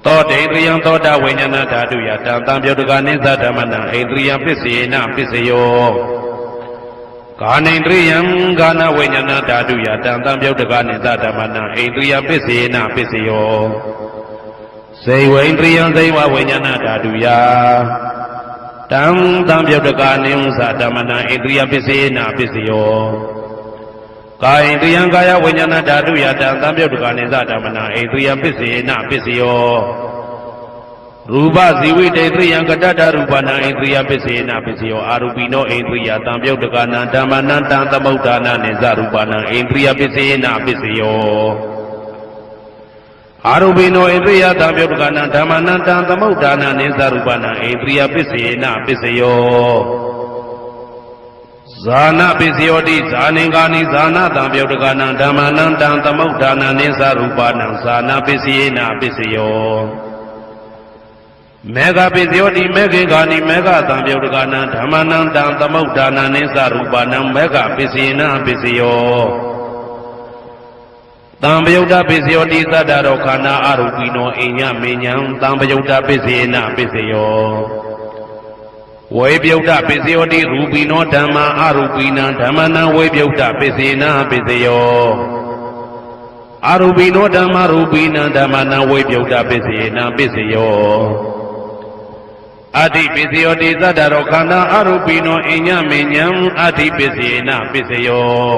သောတေန္ဒရိယသောတာဝိညာဏဓာတုယတံသံပြုတ်တကနိသဓမ္မနံဣန္ဒရိယပစ္စေနပစ္စယောကာနိန္ဒရိယကာနဝိညာဏဓာတုယတံသံပြုတ်တကနိသဓမ္မနံဣန္ဒရိယပစ္စေနပစ္စယောစေဝိန္ဒရိယစေဝဝိညာဏဓာတုယတံသံပြုတ်တကနိသဓမ္မနံဣန္ဒရိယပစ္စေနပစ္စယော ကာယိယံကာယဝိညာဏဓာတုယတံသံပြုတ်တကနိသဓမ္မနာဣန္ဒြယပစ္စေနပစ္စယောရူပဇီဝိတေသိယံကတတ္တရူပနာဣန္ဒြယပစ္စေနပစ္စယောအာရူပိနောဣန္ဒြယသံပြုတ်တကနာဓမ္မနံတံသမုဋ္ဌာနာနိသရူပနာဣန္ဒြယပစ္စေနပစ္စယောအာရူပိနောဣန္ဒြယသံပြုတ်တကနာဓမ္မနံတံသမုဋ္ဌာနာနိသရူပနာဣန္ဒြယပစ္စေနပစ္စယောဇာနာပစ္စယောတိဇာနေကာနိဇာနာတံပြုတ်တကနာဓမ္မနံတံသမုဋ္ဌာနာနိသရူပနာဇာနာပစ္စယေနပစ္စယောမေဃပစ္စယောတိမေခေကာနိမေဃတံပြုတ်တကနာဓမ္မနံတံသမုဋ္ဌာနာနိသရူပနာမေဃပစ္စယေနပစ္စယောတံပယုတ်တပစ္စယောတိသတ္တရောခန္ဓာအရူပိနောအိညမေညံတံပယုတ်တပစ္စယေနပစ္စယောဝေပြုတ်တပစ္စယောတိရူပိနောဓမ္မာအရူပိနံဓမ္မနံဝေပြုတ်တပစ္စေနပစ္စယောအရူပိနောဓမ္မာရူပိနံဓမ္မနံဝေပြုတ်တပစ္စေနပစ္စယောအတ္တိပစ္စယောတိသတ္တရောခန္ဓာအရူပိနောအိညမေညံအတ္တိပစ္စေနပစ္စယော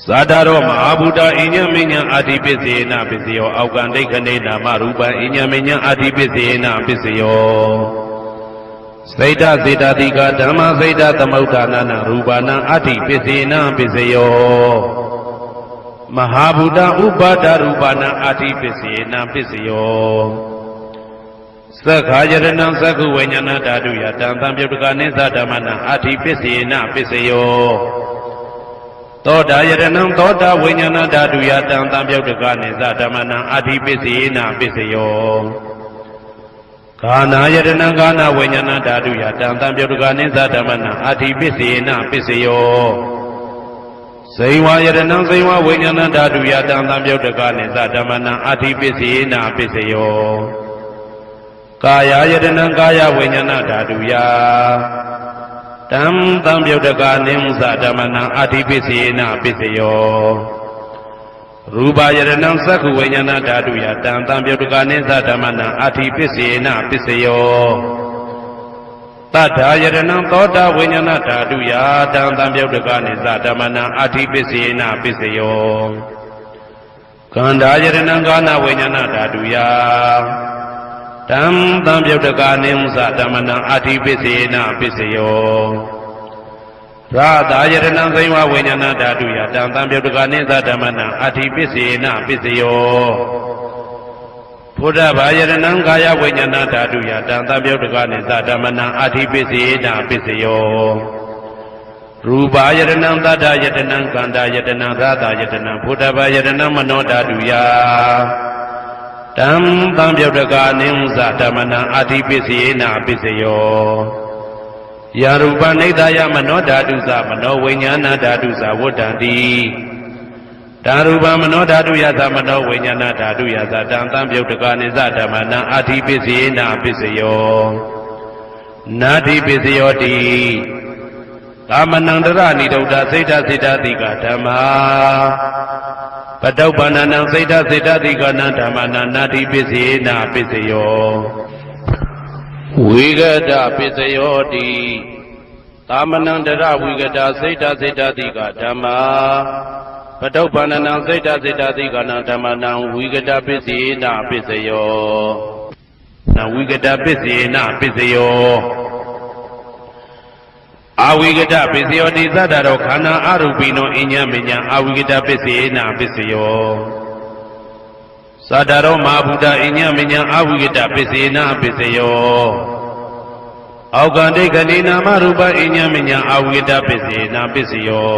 သတ္တရောမဟာဗုဒ္ဓအိညမေညံအတ္တိပစ္စေနပစ္စယောအောက်ကံဒိဋ္ဌနေနာမရူပံအိညမေညံအတ္တိပစ္စေနပစ္စယောစိတ်တစေတတိကဓမ္မစိတ်တသမုဋ္ဌာနာရူပနာအတ္တိပစ္စေနပစ္စယောမဟာဗုဒ္ဓဥပါဒရူပနာအတ္တိပစ္စေနပစ္စယောသက္ခာယရဏံသက္ခုဝိညာဏဓာတုယတံသံပြုတ်တကနိသဓမ္မနာအတ္တိပစ္စေနပစ္စယောသောတာယရဏံသောတာဝိညာဏဓာတုယတံသံပြုတ်တကနိသဓမ္မနာအတ္တိပစ္စေနပစ္စယောကာနာယတနံကာနာဝိညာဏဓာတုယတံသံပြုတ်တကနိသဓမ္မနာအတ္တိပစ္စေနပစ္စယောဇိဝယတနံဇိဝဝိညာဏဓာတုယတံသံပြုတ်တကနိသဓမ္မနာအတ္တိပစ္စေနပစ္စယောကာယယတနံကာယဝိညာဏဓာတုယတံသံပြုတ်တကနိသဓမ္မနာအတ္တိပစ္စေနပစ္စယောရူပယရဏံသက္ခုဝိညာဏဓာတုယတံသံပြုတ်တကနိသဓမ္မနာအတ္တိပစ္စေနပစ္စယောတတ္ထာယရဏံသောတာဝိညာဏဓာတုယတံသံပြုတ်တကနိသဓမ္မနာအတ္တိပစ္စေနပစ္စယောခန္ဓာယရဏံကာနာဝိညာဏဓာတုယတံသံပြုတ်တကနိသဓမ္မနာအတ္တိပစ္စေနပစ္စယောရာသာယရဏံသိဝဝိညာဏဓာတုယတံသံပြုတ်တကနိသဓမ္မနာအတ္တိပစ္စေနပစ္စယောဘုဒ္ဓဘာယရဏံကာယဝိညာဏဓာတုယတံသံပြုတ်တကနိသဓမ္မနာအတ္တိပစ္စေနပစ္စယောရူပယရဏံသတ္တယတနံကန္တာယတနံရာသာယတနံဘုဒ္ဓဘာယရဏံမနောဓာတုယတံသံပြုတ်တကနိသဓမ္မနာအတ္တိပစ္စေနပစ္စယောယာရူပနိဒာယမနောဓာတုသမနောဝိညာဏဓာတုသဝတ္တံတိဓာရူပမနောဓာတုယသမနောဝိညာဏဓာတုယသတံသံပြုတ်တကနိသဓမ္မနာအတ္တိပစ္စေနပစ္စယောနာတိပစ္စယောတိကာမနန္တရနိဒုဒ္ဓစိတ်တစေတတိကဓမ္မာပတုပ္ပန္နံစိတ်တစေတတိကနံဓမ္မနာနာတိပစ္စေနပစ္စယောဝိဂတပစ္စယောတိကာမနန္တရဝိဂတစိတ်တစေတတိကဓမ္မာပတုပ္ပန္နံစိတ်တစေတတိကနံဓမ္မနံဝိဂတပစ္စေနပစ္စယောနဝိဂတပစ္စေနပစ္စယောအဝိဂတပစ္စယောတိသတ္တရောခန္ဓာအရူပိနောအိညမေညံအဝိဂတပစ္စေနပစ္စယောသတ္တရောမဟာဗုဒ္ဓအိညမေညံအဝိဂတပစ္စေနပစ္စယောအောက်ကံဒိဋ္ဌနေနာမရူပအိညမေညံအဝိဂတပစ္စေနပစ္စယော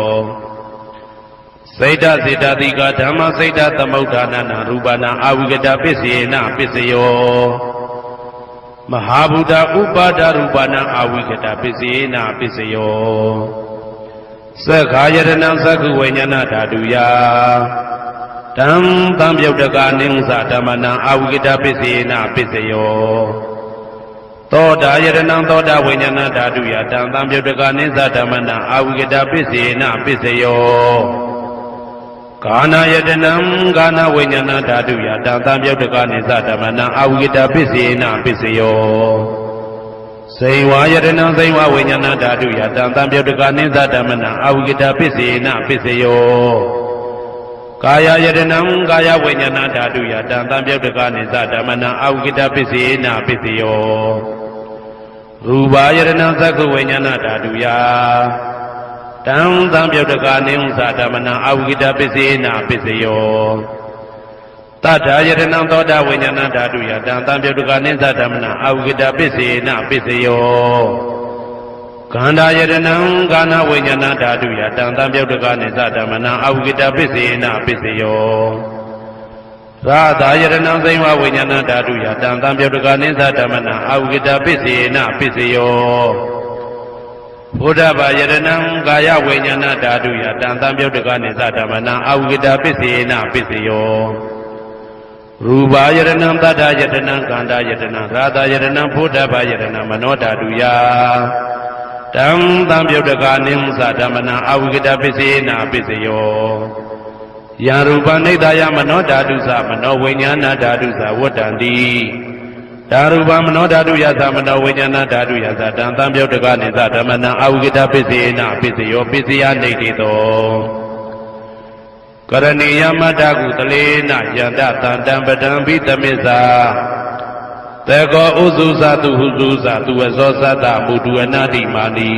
စိတ်တစေတတိကဓမ္မစိတ်တသမုဋ္ဌာနာရူပနာအဝိဂတပစ္စေနပစ္စယောမဟာဗုဒ္ဓဥပါဒရူပနာအဝိကတပစ္စေနပစ္စယောသက္ခာယရဏံသက္ခုဝိညာဏဓာတုယတံသံပြုတ်တကနိသဓမ္မနာအဝိကတပစ္စေနပစ္စယောသောတာယရဏံသောတာဝိညာဏဓာတုယတံသံပြုတ်တကနိသဓမ္မနာအဝိကတပစ္စေနပစ္စယောကာနာယတနံကာနာဝိညာဏဓာတုယတံသံပြုတ်တကနိသဓမ္မနာအဝိကတပစ္စေနပစ္စယောဇ စိန်ဝါယတနာစိန်ဝဝိညာဏဓာတုယတံတံပြုတ်တကနိသဓမ္မနံအဝိကတပစ္စေနပစ္စယောကာယယတနံကာယဝိညာဏဓာတုယတံတံပြုတ်တကနိသဓမ္မနံအဝိကတပစ္စေနပစ္စယောရူပယတနာသက္ကဝိညာဏဓာတုယတံတံပြုတ်တကနိသဓမ္မနံအဝိကတပစ္စေနပစ္စယောတထာယတနံသောတာဝိညာဏဓာတုယတံတံပြုတ်တကနိသဓမ္မနံအဝိကတပစ္စေနပစ္စယောခန္ဓာယတနံကာဏဝိညာဏဓာတုယတံတံပြုတ်တကနိသဓမ္မနံအဝိကတပစ္စေနပစ္စယောရာသာယတနံသိဝဝိညာဏဓာတုယတံတံပြုတ်တကနိသဓမ္မနံအဝိကတပစ္စေနပစ္စယောဘုဒ္ဓဘာယတနံကာယဝိညာဏဓာတုယတံတံပြုတ်တကနိသဓမ္မနံအဝိကတပစ္စေနပစ္စယောရူပယတနံတတ္ထယတနံခန္ဓာယတနံရာသယတနံဘုဒ္ဓဘာယတနံမနောဓာတုယတံတံပြုတ်တကနိသဓမ္မနံအဝိကတပစ္စေနပစ္စယောယံရူပနိဒာယမနောဓာတုသမနောဝိညာဏဓာတုသဝတ္တန္တိဓာရူပမနောဓာတုယသမနောဝိညာဏဓာတုယသတံတံပြုတ်တကနိသဓမ္မနံအဝိကတပစ္စေနပစ္စယောပစ္စယနေတိတောကရဏီယမတ္တကုတလေနယန္တတံတံပဒံဘိတမစ္ဆာတေကောဥစုသတုဟုစုသသူဝဇောသတ္တမုတုအနာတိမာနိ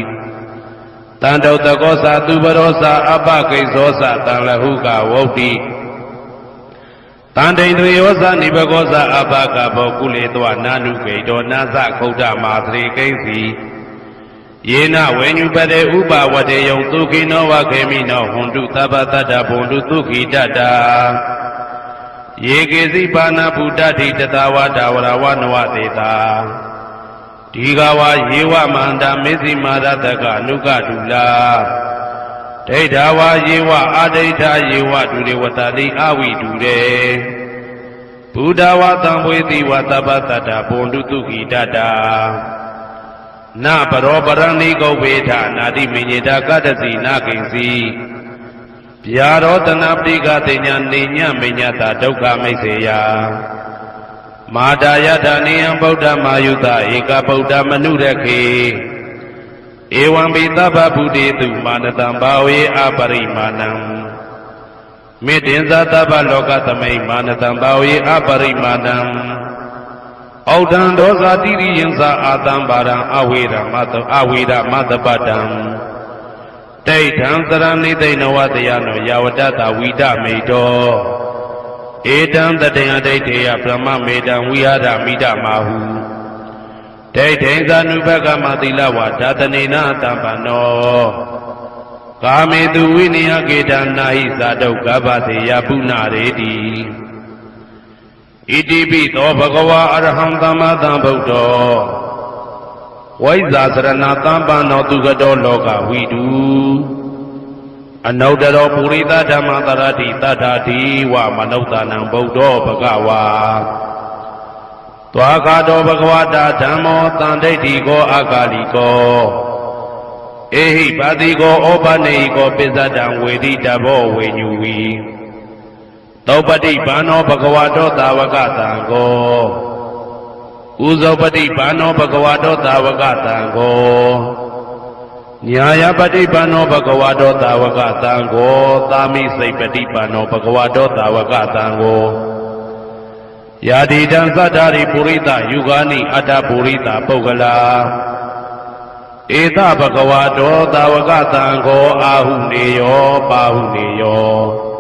တန္တောတကောသသူပရောသအပကိစ္စောသတံလဟုကဝုဋ္တိတန္တိန္ဒြေယောသနိဘကောသအပကဘောကုလေတောနာနုဂိတောနာသခုဒ္ဓမာသရေကိဉ္စီယေနဝေညုပတေဥပဝတေယံသုခိနောဝခေမိနောဟွန်တုသဗ္ဗတတ္တဘုံတုသုခိတတ္တာယေကေစီပါဏဗုဒ္ဓတိတတဝတာဝရဝနဝသေတာဒီဃဝယေဝမန္တမေဇိမာရတကအနုကတုလာဒိဋ္ဌဝယေဝအာဒိဋ္ဌယေဝဒုရေဝတတိအဝိတုရေဘုဒ္ဓဝသံဝေတိဝသဗ္ဗတတ္တဘုံတုသုခိတတ္တာနပရောပရဏိကုဝေထနာတိမညေတာကတ္တစီနာကိဉ္စီဗျာရောတနာပိကတိညာနေညမညတာဒုက္ခမိတ်စေယမာတာယထာနိယံဗုဒ္ဓမာယုတဧကဗုဒ္ဓမနုရခေဧဝံပိသဗ္ဗဗုတေတုမာနတံဘာဝေအပရိမာဏံမေတ္တင်္ဇသဗ္ဗလောကသမိမာနတံဘာဝေအပရိမာဏံဩဒံဒောဇာတိရိယံသာအာတံပါရံအဝေရမတပတံဒိဋ္ဌံသရဏိသိဏဝတယနောယဝတတဝိဒမေတောဧတံတတေယဒိဋ္ဌေယဗြဟ္မမေတံဝိဟာရမိဒမာဟုဒိဋ္ဌိသနုဘကမသီလဝဓာတနေနတံပနောကာမေတုဝိနယကေတနာဟိသာတုကဗ္ဗတေယပုဏ္ဏရေတိဣတိပိသောဘဂဝါအရဟံသမ္မာသမ္ဗုဒ္ဓောဝိဇ္ဇာစရဏသမ္ပန္နောသူကတောလောကဝိတုအနုတ္တရောပုရိသဓမ္မတရတိတတ္ထာတိဝမနုဿာနံဗုဒ္ဓောဘဂဝါသွားခါတောဘဂဝတာဓမ္မောတန်ဒိဋ္ဌိကောအာဂါလိကောဧဟိပါတိကောဩပနေဟိကောပိစ္ဆတံဝေတိတဘောဝေညူဝီသောပတိဘာနောဘဂဝတောသာဝကတံကောဥဇောပတိဘာနောဘဂဝတောသာဝကတံကောညာယပတိဘာနောဘဂဝတောသာဝကတံကောသာမိစိတ်ပတိဘာနောဘဂဝတောသာဝကတံကောယာတိတံသတ္တာရိပုရိသယုဂာနိအတ္တပုရိသပုဂ္ဂလာဧတဘဂဝတောသာဝကတံကောအာဟုနေယောပါဟုနေယော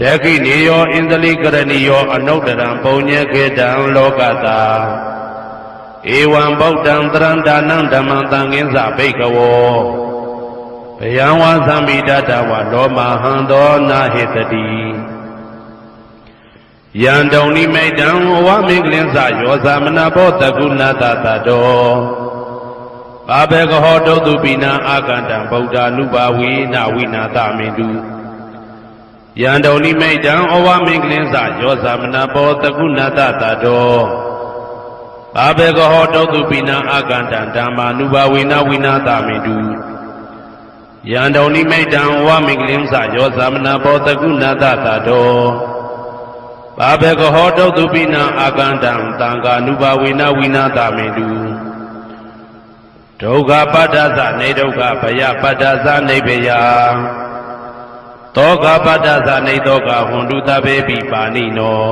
တခိနေယောဣန္ဒလိကရဏီယောအနုတ္တရံပုံညေခေတံလောကတာဧဝံဗုဒ္ဓံတရံဒါနံဓမ္မံသံဃိသဘိကဝောဘယံဝါသံမိတတဝလောမဟံသောနာဟိတတိယံတုံနိမိတံဝမင်္ဂလင်းစယောသမနာဘောတကုဏတတတောဘာဘေကဟောတုတုပိနာအာကန္တံဗုဒ္ဓ ानु ဘာဝေနဝိနာသမေတုယံတုံနိမိတံဩဝမင်္ဂလင်းစယောသမနာဘောတကုဏတတတောဘာဘေကဟောတုတုပိနာအာကန္တံဓမ္မာနုဘာဝေနဝိနာသမေတုယံတုံနိမိတံဩဝမင်္ဂလင်းစယောသမနာဘောတကုဏတတတောဘာဘေကဟောတုတုပိနာအာကန္တံသံဃာနုဘာဝေနဝိနာသမေတု ဒုက္ခပတ္တသနေဒုက္ခဘယပတ္တသနေဘယသောကပတ္တသနေသောကဟွန်တုသဗ္ဗေပိပါဏိနော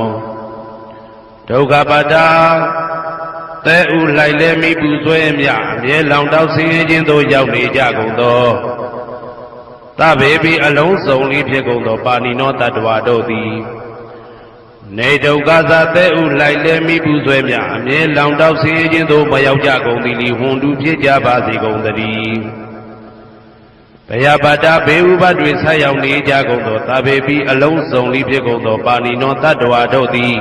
ဒုက္ခပတ္တသဲဥလိုက်လဲမိပူဆွဲမြအမြဲလောင်တောက်ဆင်းရဲခြင်းသို့ရောက်နေကြကုန်သောသဗ္ဗေပိအလုံးစုံလေးဖြစ်ကုန်သောပါဏိနောတတ္တဝါတို့သည်နေဒုက္ခသသဲဥလိုက်လဲမိပူဆွဲမြအမြဲလောင်တောက်ဆင်းရဲခြင်းသို့မရောက်ကြကုန်သည်လီဟွန်တုဖြစ်ကြပါစေကုန်သတည်းဘယပတ္တဘေဥပတွေဆက်ရောက်နေကြကုန်သောသဗ္ဗေပိအလုံးစုံလေးဖြစ်ကုန်သောပါဏိနောတတ္တဝါတို့သည်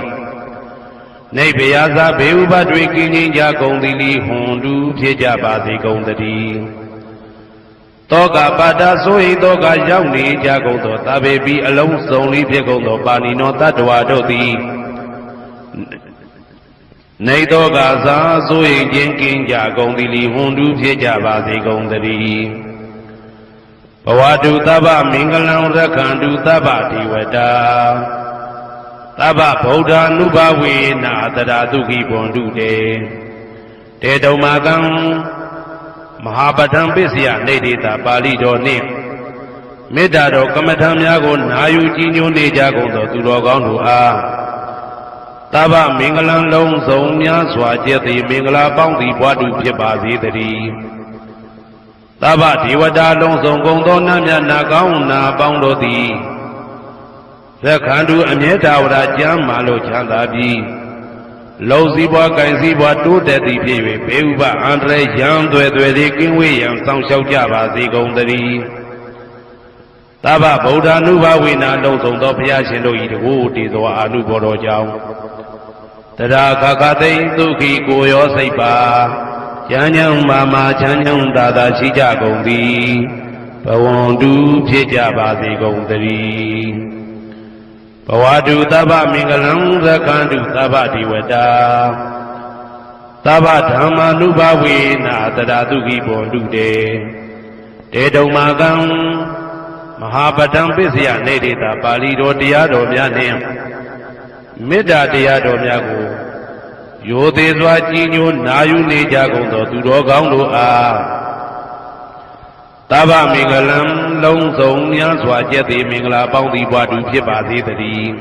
နေဘယသဘေဥပတွေကင်းခြင်းကြကုန်သည်လီဟွန်တုဖြစ်ကြပါစေကုန်သတည်းသောကပတ္တဆိုဟိသောကရောက်နေကြကုန်သောသဗ္ဗေပိအလုံးစုံလေးဖြစ်ကုန်သောပါဏိနောတတ္တဝါတို့သည်နေသောကသာဆိုဟိခြင်းကင်းကြကုန်သည်လီဟွန်တုဖြစ်ကြပါစေကုန်သတည်းဘဝတုသဗ္ဗမင်္ဂလံရက္ခန္တုသဗ္ဗဒေဝတာသဗ္ဗဗုဒ္ဓ ानु ဘဝေနာတရာတုခိဘွန်တုတေတုံမာကံမဟာပဋ္ဌံပစ္စယနေတိတာပါဠိတော်နှင့်မေတ္တာတော်ကမ္မထံများကိုနာယူကြည်ညိုနေကြကုန်သောသူတော်ကောင်းတို့အားသဗ္ဗမင်္ဂလံလုံးစုံများစွာကျက်သည်မင်္ဂလာပေါင်းသည်ဘွားတုဖြစ်ပါစေတည်းသဗ္ဗဒေဝတာလုံးစုံကုန်သောနတ်မြတ်နာကောင်းနာပေါင်းတို့သည်သက္ခန္တုအမြဲတာဝရကျမ်းမာလို့ချမ်းသာပြီးလုံစည်းပွားကင်စည်းပွားတိုးတက်သည်ဖြစ်၍ဘေဥပအန္တရာယ်ရန်သွဲသွဲသည်ကင်းဝေးရန်စောင့်ရှောက်ကြပါစေကုန်သတည်းသဗ္ဗဗုဒ္ဓ ानु ဘဝေနာလုံးစုံသောဘုရားရှင်တို့၏တကူတည်သောအာနုဘော်တော်ကြောင့်တရာခခသိဒုက္ခိကိုရောစိတ်ပါချမ်းချမ်းမာမာချမ်းချမ်းသာသာရှိကြကုန်သည်ဘဝန္တုဖြစ်ကြပါစေကုန်သတည်းဘဝတုသဗ္ဗမင်္ဂလံရက္ခန္တုသဗ္ဗဒေဝတာသဗ္ဗဓမ္မာနုဘဝေနာတရာတုခိဘွန်တုတေတုံမာကံမဟာပဋ္ဌံပစ္စယနေတိတာပါဠိတော်တရားတော်များနှင့်မေတ္တာတရားတော်များကိုရိုသေစွာကြည်ညိုနာယူနေကြကုန်သောသူတော်ကောင်းတို့အားသဗ္ဗမင်္ဂလံလုံးစုံများစွာကျက်သည်မင်္ဂလာပေါင်းသည်ဘွားတူဖြစ်ပါစေတည်း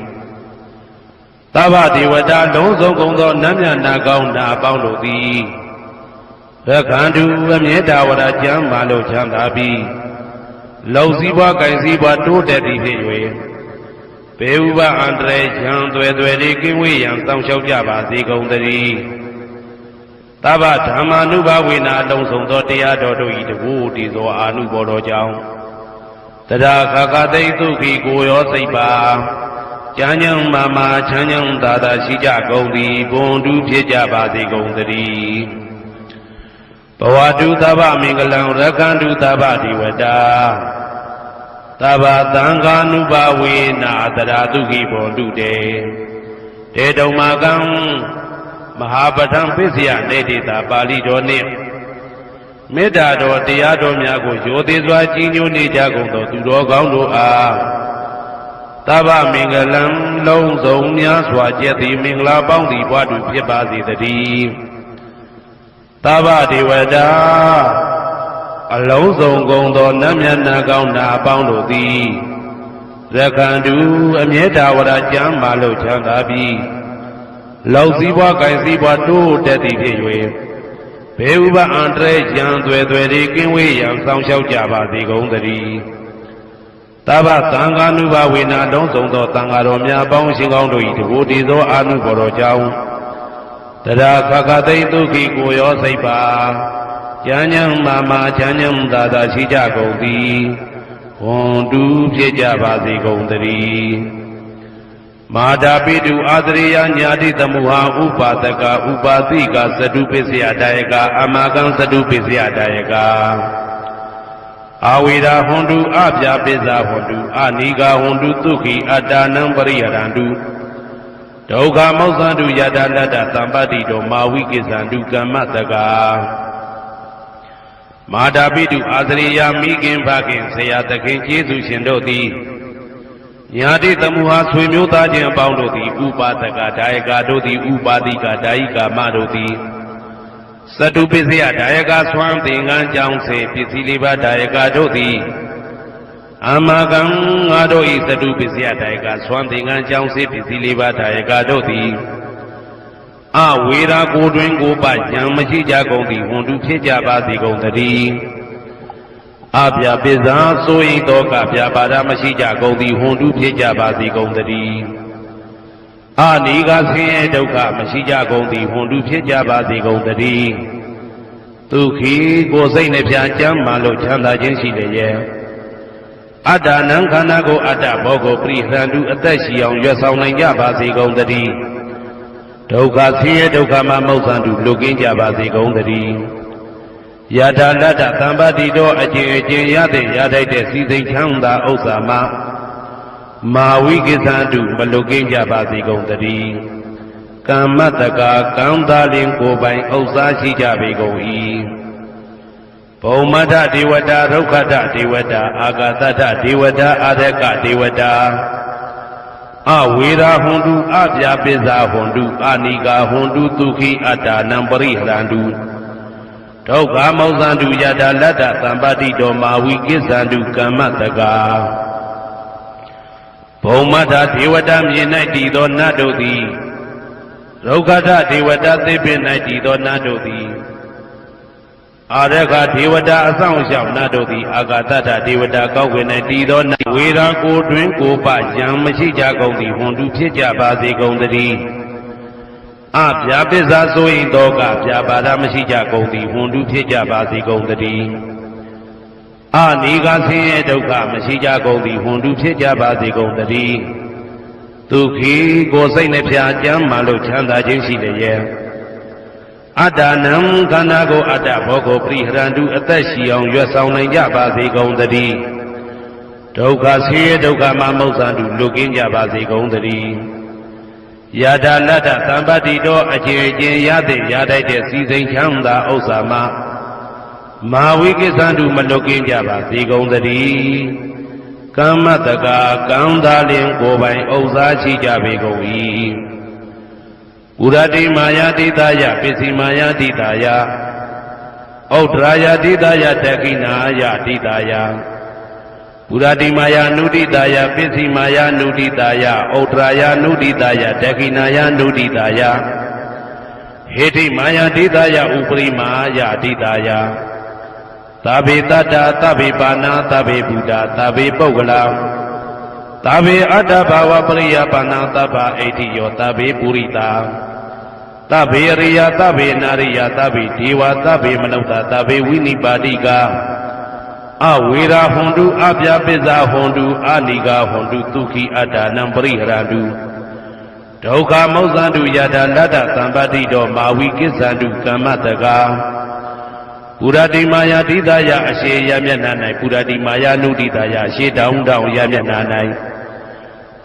သဗ္ဗဒေဝတာလုံးစုံကုန်သောနတ်မြတ်နာကောင်းနာပေါင်းတို့သည်ရက္ခန္တုအမြဲတာဝရကျမ်းမာလို့ချမ်းသာပြီးလုံစည်းပွားကင်စည်းပွားတိုးတက်သည်ဖြစ်၍ဘေဥပအန္တရာယ်ရန်သွဲသွဲသည်ကင်းဝေးရန်စောင့်ရှောက်ကြပါစေကုန်သတည်းသဗ္ဗဓမ္မာနုဘဝေနာလုံးစုံသောတရားတော်တို့၏တကူတည်သောအာနုဘော်တော်ကြောင့်တရာခခသိဒုက္ခိကိုရောစိတ်ပါချမ်းချမ်းမာမာချမ်းချမ်းသာသာရှိကြကုန်သည်ဘွန်တုဖြစ်ကြပါစေကုန်သတည်းဘဝတုသဗ္ဗမင်္ဂလံရက္ခန္တုသဗ္ဗဒေဝတာသဗ္ဗသံဃာနုဘဝေနာတရာတုခိဘွန်တုတေတုံမာကံမဟာပဋ္ဌံပစ္စယနေတိတာပါဠိတော်နှင့်မေတ္တာတော်တရားတော်များကိုရိုသေစွာကြည်ညိုနေကြကုန်သောသူတော်ကောင်းတို့အားသဗ္ဗမင်္ဂလံလုံးစုံများစွာကျက်သည်မင်္ဂလာပေါင်းသည်ဘွားတူဖြစ်ပါစေတည်းသဗ္ဗဒေဝတာအလုံးစုံကုန်သောနတ်မြတ်နာကောင်းနာပေါင်းတို့သည်ရက္ခန္တုအမြဲတာဝရကျမ်းမာလို့ချမ်းသာပြီးလောက်စည်းပွားကင်စည်းပွားတိုးတက်သည်ဖြစ်၍ဘေဥပအန္တရာယ်ရန်သွဲသွဲသည်ကင်းဝေးရန်စောင့်ရှောက်ကြပါစေကုန်သတည်းသဗ္ဗသံဃာနုဘဝေနာလုံးစုံသောသံဃာတော်များပေါင်းရှင်ကောင်းတို့၏တကူတည်သောအာနုဘော်တော်ကြောင့်တရာခခသိဒုက္ခိကိုရောစိတ်ပါချမ်းချမ်းမာမာချမ်းချမ်းသာသာရှိကြကုန်သည်ဘွန်တုဖြစ်ကြပါစေကုန်သတည်းမာတာပိတုအာသရိယညာတိသမုဟာဥပါဒကဥပါတိကသတုပစ္စယတာယကအမကံသတုပစ္စယတာယကအာဝေရာဟွန်တုအပြာပစ္စာဟွန်တုအနိဂါဟွန်တုသုခိအတ္တနံပရိယရန္တုဒုက္ခမောက္ခန္တုယတာလတ္တသံပတ္တိတောမာဝိကိစ္ဆန္တုကမ္မတကမာတာပိတုအာသရိယမိခင်ဖခင်ဆရာသခင်ကျေးဇူးရှင်တို့သည်ညာတိသမုဟာဆွေမျိုးသားချင်းအပေါင်းတို့သည်ဥပါဒကဒါယကတို့သည်ဥပါတိကဒါယိကာမတို့သည် သတုပစ္စယဒါယကဆွမ်းသင်္ကန်းကြောင့်စေပစ္စည်းလေးပါးဒါယကတို့သည်အာမကံငါတို့ဤသတုပစ္စယဒါယကဆွမ်းသင်္ကန်းကြောင့်စေပစ္စည်းလေးပါးဒါယကတို့သည်အဝေရာကိုတွင်ကိုပဉာဏ်မရှိကြကုန်သည်ဝန်တုဖြစ်ကြပါစေကုန်သတည်းအပြာပိဇာဆိုရင်တော့ကပြာပါဒမရှိကြကုန်သည်ဝန်တုဖြစ်ကြပါစေကုန်သတည်းအာနိကဆင်းရဲဒုက္ခမရှိကြကုန်သည်ဝန်တုဖြစ်ကြပါစေကုန်သတည်းဒုက္ခိကိုယ်စိတ်နှပြကြမ်းမှလို့ချမ်းသာခြင်းရှိလေရဲ့အတ္တနံခန္ဓာကိုအတ္တဘောကိုပရိဟရတုအသက်ရှိအောင်ရွတ်ဆောင်နိုင်ကြပါစေကုန်သတည်းဒုက္ခဆင်းရဲဒုက္ခမှမဟုတ်ဆန်တုလွတ်ကင်းကြပါစေကုန်သတည်းယထာလတ္တသံပါတိတော်အကျင့်အကျင့်ရတဲ့ရထိုက်တဲ့စီစိန်ချမ်းသာဥစ္စာမှာမာဝိကိသန္တုမလွတ်ကင်းကြပါစေကုန်သတည်းကမ္မတကာကံသာလင်ကိုယ်ပိုင်ဥစ္စာရှိကြပေကုန်၏ဘုံမထဒေဝတာဒုက္ခတဒေဝတာအာဂတတဒေဝတာအာရကဒေဝတာအဝေရာဟွန်တုအပြာပိဇာဟွန်တုအာနိကာဟွန်တုဒုက္ခိအတ္တနံပရိဟရန္တုဒုက္ခမောဇန္တုယတာလတ္တသံပါတိတော်မာဝိကိစ္ဆန္တုကမ္မတကာဘုံမထဒေဝတာမြေ၌တည်သောနတ်တို့သည်ဒုက္ခတဒေဝတာသေပင်၌တည်သောနတ်တို့သည်အာရခဒေဝတာအဆောင်ရှောက်နတ်တို့သည်အာဂတတဒေဝတာကောက်ွယ်၌တည်သောနတ်ဝေရာကိုတွင်ကိုပယံမရှိကြကုန်သည်ဝန်တုဖြစ်ကြပါစေကုန်သတည်းအပြာပိဇာဆိုရင်တော့ကပြာပါဒမရှိကြကုန်သည်ဝန်တုဖြစ်ကြပါစေကုန်သတည်းအနိကဆင်းရဲဒုက္ခမရှိကြကုန်သည်ဝန်တုဖြစ်ကြပါစေကုန်သတည်းဒုက္ခိကိုယ်စိတ်နှပြကြမ်းမှလို့ချမ်းသာခြင်းရှိလျက်အတ္တနံခန္ဓာကိုအတ္တဘောကိုပရိဟရန္တုအသက်ရှိအောင်ရွတ်ဆောင်နိုင်ကြပါစေကုန်သတည်းဒုက္ခဆင်းရဲဒုက္ခမှမဟုတ်ဆန်တုလွတ်ကင်းကြပါစေကုန်သတည်းယထာလတ္တသံပါတိတော်အကျင့်အကျင့်ရတဲ့ရထိုက်တဲ့စီစိန်ချမ်းသာဥစ္စာမှာမာဝိကိစ္ဆန္တုမလွတ်ကင်းကြပါစေကုန်သတည်းကမ္မတကာကံသာလင်ကိုယ်ပိုင်ဥစ္စာရှိကြပေကုန်၏ဥရတိမာယာတိတာယပစ္စည်းမာယာတိတာယဩဒရာယတိတာယတက္ခိနာယတိတာယဥရတိမာယာနုတိတာယပစ္စည်းမာယာနုတိတာယဩဒရာယနုတိတာယတက္ခိနာယနုတိတာယဟေတိမာယာတိတာယဥပရိမာယတိတာယသဗ္ဗေတတ္တသဗ္ဗေပါဏာသဗ္ဗေဗုဒ္ဓသဗ္ဗေပုဂ္ဂလာသဗ္ဗေအတ္တဘာဝပရိယပါဏာသဗ္ဗအိဋ္ဌိယောသဗ္ဗေပုရိတာသဗ္ဗေရိယသဗ္ဗေနာရိယသဗ္ဗေဒေဝသဗ္ဗေမနုဿသဗ္ဗေဝိနိပါတိကအဝေရာဟွန်တုအပြာပိဇာဟွန်တုအာနိကာဟွန်တုဒုက္ခိအတ္တနံပရိဟရန္တုဒုက္ခမောဇန္တုယထာလတ္တသံပါတိတော်မာဝိကိစ္ဆန္တုကမ္မတကာပုရတိမာယာတိတာယအရှိယမျက်နှာ၌ပုရတိမာယာနုတိတာယအရှိတောင်းတောင်းယမျက်နှာ၌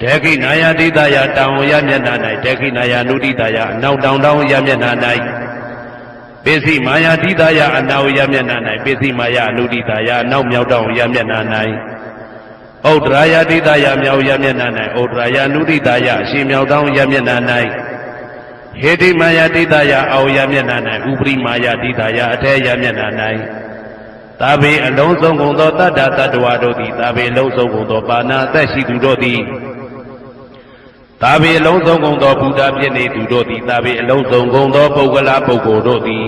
ဒေခိနာယတိတာယတောင်းယမျက်နှာ၌ဒေခိနာယနုတိတာယအနောက်တောင်းတောင်းယမျက်နှာ၌ပိစိမာယာတိတာယအနောက်ယမျက်နှာ၌ပိစိမာယာနုတိတာယအနောက်မြောက်တောင်းယမျက်နှာ၌ဩဒရာယတိတာယမြောက်ယမျက်နှာ၌ဩဒရာယနုတိတာယအရှိမြောက်တောင်းယမျက်နှာ၌ဟေတိမာယာတိတာယအောယမျက်နှာ၌ဥပရိမာယာတိတာယအထေယမျက်နှာ၌သာဘေအလုံးစုံကုန်သောတတ္တတတ္တဝါတို့သည်သာဘေအလုံးစုံကုန်သောပါဏာအသက်ရှိသူတို့သည်သာဘေအလုံးစုံကုန်သောဘုရားဖြစ်နေသူတို့သည်သာဘေအလုံးစုံကုန်သောပုဂ္ဂလာပုဂ္ဂိုလ်တို့သည်